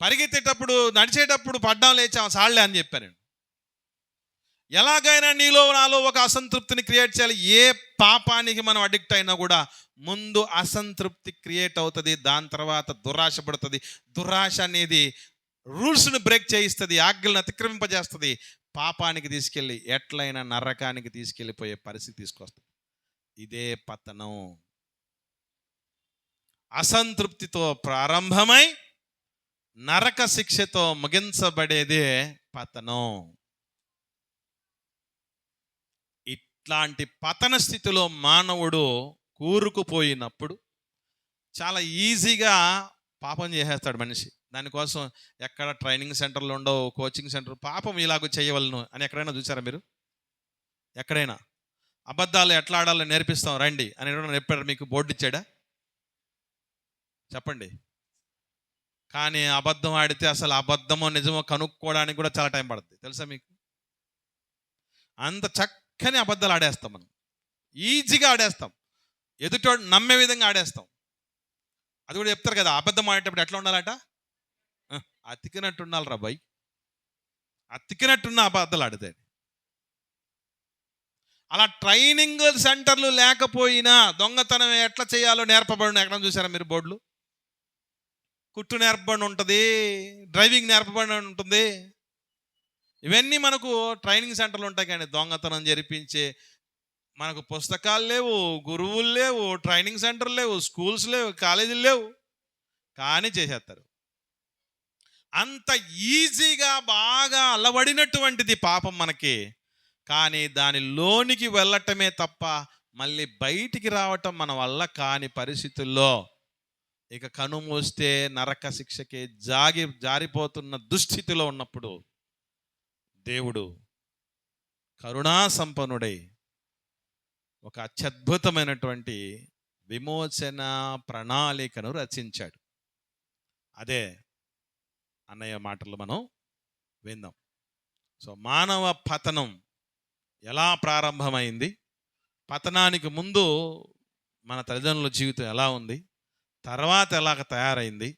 పరిగెత్తేటప్పుడు నడిచేటప్పుడు పడ్డాం లేచాం సాళ్లే అని చెప్పాను. ఎలాగైనా నీలో నాలో ఒక అసంతృప్తిని క్రియేట్ చేయాలి. ఏ పాపానికి మనం అడిక్ట్ అయినా కూడా ముందు అసంతృప్తి క్రియేట్ అవుతుంది, దాని తర్వాత దురాశ పడుతుంది. దురాశ అనేది రూల్స్ని బ్రేక్ చేయిస్తుంది, ఆజ్ఞలను అతిక్రమింపజేస్తుంది, పాపానికి తీసుకెళ్ళి ఎట్లయినా నరకానికి తీసుకెళ్ళిపోయే పరిస్థితి తీసుకొస్తుంది. ఇదే పతనం. అసంతృప్తితో ప్రారంభమై నరక శిక్షతో ముగించబడేదే పతనం. ఇట్లాంటి పతన స్థితిలో మానవుడు కూరుకుపోయినప్పుడు చాలా ఈజీగా పాపం చేసేస్తాడు మనిషి. దానికోసం ఎక్కడ ట్రైనింగ్ సెంటర్లు ఉండవు, కోచింగ్ సెంటర్, పాపం ఇలాగ చేయవలను అని ఎక్కడైనా చూసారా మీరు? ఎక్కడైనా అబద్ధాలు ఎట్లా ఆడాలో నేర్పిస్తాం రండి అని ఎవరైనా చెప్పాడు? మీకు బోర్డు ఇచ్చాడా? చెప్పండి. కానీ అబద్ధం ఆడితే అసలు అబద్ధమో నిజమో కనుక్కోవడానికి కూడా చాలా టైం పడుతుంది, తెలుసా మీకు? అంత చక్కని అబద్ధాలు ఆడేస్తాం మనం, ఈజీగా ఆడేస్తాం, ఎదుటోడు నమ్మే విధంగా ఆడేస్తాం. అది కూడా చెప్తారు కదా, అబద్ధం ఆడేటప్పుడు ఎట్లా ఉండాలట? అతికినట్టు ఉండాలి రా బాయ్, అతికినట్టున్న అబద్ధాలు ఆడితే. అలా ట్రైనింగ్ సెంటర్లు లేకపోయినా దొంగతనం ఎట్లా చేయాలో నేర్పబడిన ఎక్కడ చూసారా మీరు బోర్డులు? కుట్టు నేర్పబడి ఉంటుంది, డ్రైవింగ్ నేర్పబడి ఉంటుంది. ఇవన్నీ మనకు ట్రైనింగ్ సెంటర్లు ఉంటాయి, కానీ దొంగతనం జరిపించే మనకు పుస్తకాలు లేవు, గురువులు లేవు, ట్రైనింగ్ సెంటర్లు లేవు, స్కూల్స్ లేవు, కాలేజీలు లేవు, కానీ చేసేస్తారు. అంత ఈజీగా బాగా అలవడినటువంటిది పాపం మనకి. కానీ దాని లోనికి వెళ్ళటమే తప్ప మళ్ళీ బయటికి రావటం మన వల్ల కాని పరిస్థితుల్లో ఇక కనుమూస్తే నరక శిక్షకి జారిపోతున్న దుస్థితిలో ఉన్నప్పుడు దేవుడు కరుణా సంపన్నుడై ఒక అత్యద్భుతమైనటువంటి విమోచన ప్రణాళికను రచించాడు. అదే అన్నయ్య మాటలు మనం విందాం. సో మానవ పతనం ఎలా ప్రారంభమైంది, పతనానికి ముందు మన తల్లిదండ్రుల జీవితం ఎలా ఉంది, తర్వాత ఎలాగ తయారైంది,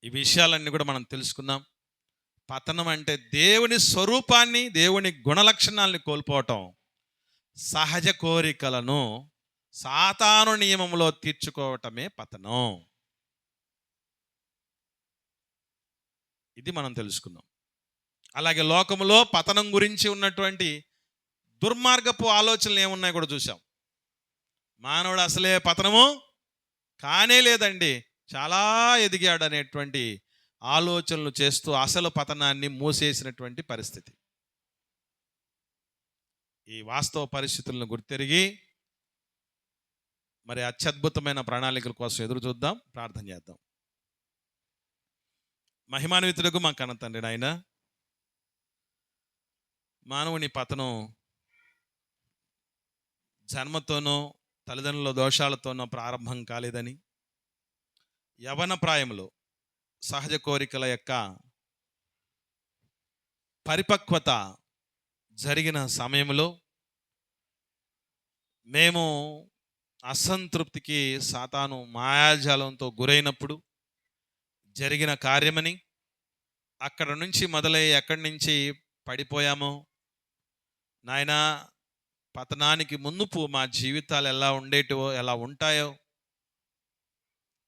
ఈ విషయాలన్నీ కూడా మనం తెలుసుకుందాం. పతనం అంటే దేవుని స్వరూపాన్ని, దేవుని గుణలక్షణాలని కోల్పోవటం, సహజ కోరికలను సాతాను నియమంలో తీర్చుకోవటమే పతనం. ఇది మనం తెలుసుకుందాం. అలాగే లోకములో పతనం గురించి ఉన్నటువంటి దుర్మార్గపు ఆలోచనలు ఏమున్నాయి కూడా చూసాం. మానవుడు అసలే పతనము కానే లేదండి, చాలా ఎదిగాడు అనేటువంటి ఆలోచనలు చేస్తూ అసలు పతనాన్ని మూసేసినటువంటి పరిస్థితి. ఈ వాస్తవ పరిస్థితులను గుర్తెరిగి మరి అత్యద్భుతమైన ప్రణాళికల కోసం ఎదురు చూద్దాం, ప్రార్థన చేద్దాం. మహిమాన్వితులకు మా కన్న తండ్రి నాయన, మానవుని పతనం జన్మతోనో తల్లిదండ్రుల దోషాలతోనో ప్రారంభం కాలేదని, యవన ప్రాయంలో సహజ కోరికల యొక్క పరిపక్వత జరిగిన సమయంలో మేము అసంతృప్తికి సాతాను మాయాజాలంతో గురైనప్పుడు జరిగిన కార్యమని, అక్కడ నుంచి మొదలై ఎక్కడి నుంచి పడిపోయామో నాయనా, పతనానికి మునుపు మా జీవితాలు ఎలా ఉండేటివో, ఎలా ఉంటాయో,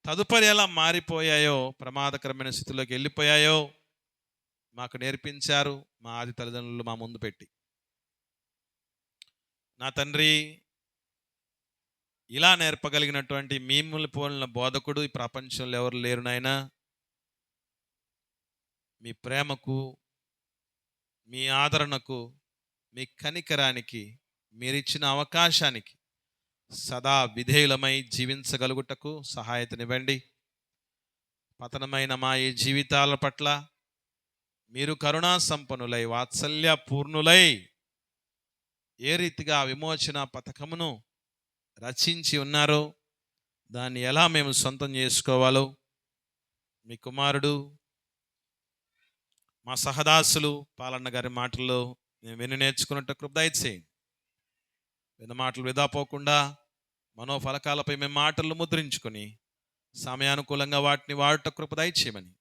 తదుపరి ఎలా మారిపోయాయో, ప్రమాదకరమైన స్థితిలోకి వెళ్ళిపోయాయో మాకు నేర్పించారు మా ఆది తల్లిదండ్రులు మా ముందు పెట్టి. నా తండ్రి, ఇలా నేర్పగలిగినటువంటి మిమ్మల్ని పోలిన బోధకుడు ఈ ప్రపంచంలో ఎవరు లేరు నాయనా. మీ ప్రేమకు, మీ ఆదరణకు, మీ కనికరానికి, మీరిచ్చిన అవకాశానికి సదా విధేయులమై జీవించగలుగుటకు సహాయతనివ్వండి. పతనమైన మా ఈ జీవితాల పట్ల మీరు కరుణా సంపన్నులై, వాత్సల్య పూర్ణులై ఏ రీతిగా విమోచన పథకమును రచించి ఉన్నారో దాన్ని ఎలా మేము సొంతం చేసుకోవాలో మీ కుమారుడు, మా సహదాసులు పాలన్న గారి మాటల్లో మేము విని నేర్చుకున్నట్టు కృప దయచేయండి. విన్న మాటలు వృధా పోకుండా మనోఫలకాలపై మేము మాటలు ముద్రించుకొని సమయానుకూలంగా వాటిని వాడుట కృప దయచేయమని,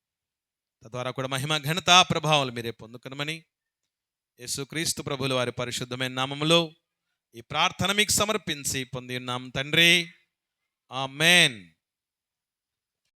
తద్వారా కూడా మహిమ ఘనత ప్రభావాలు మీరే పొందుకునమని యేసుక్రీస్తు ప్రభువుల వారి పరిశుద్ధమైన నామములో ఈ ప్రార్థన మీకు సమర్పించి పొంది ఉన్నాం తండ్రి. ఆమేన్.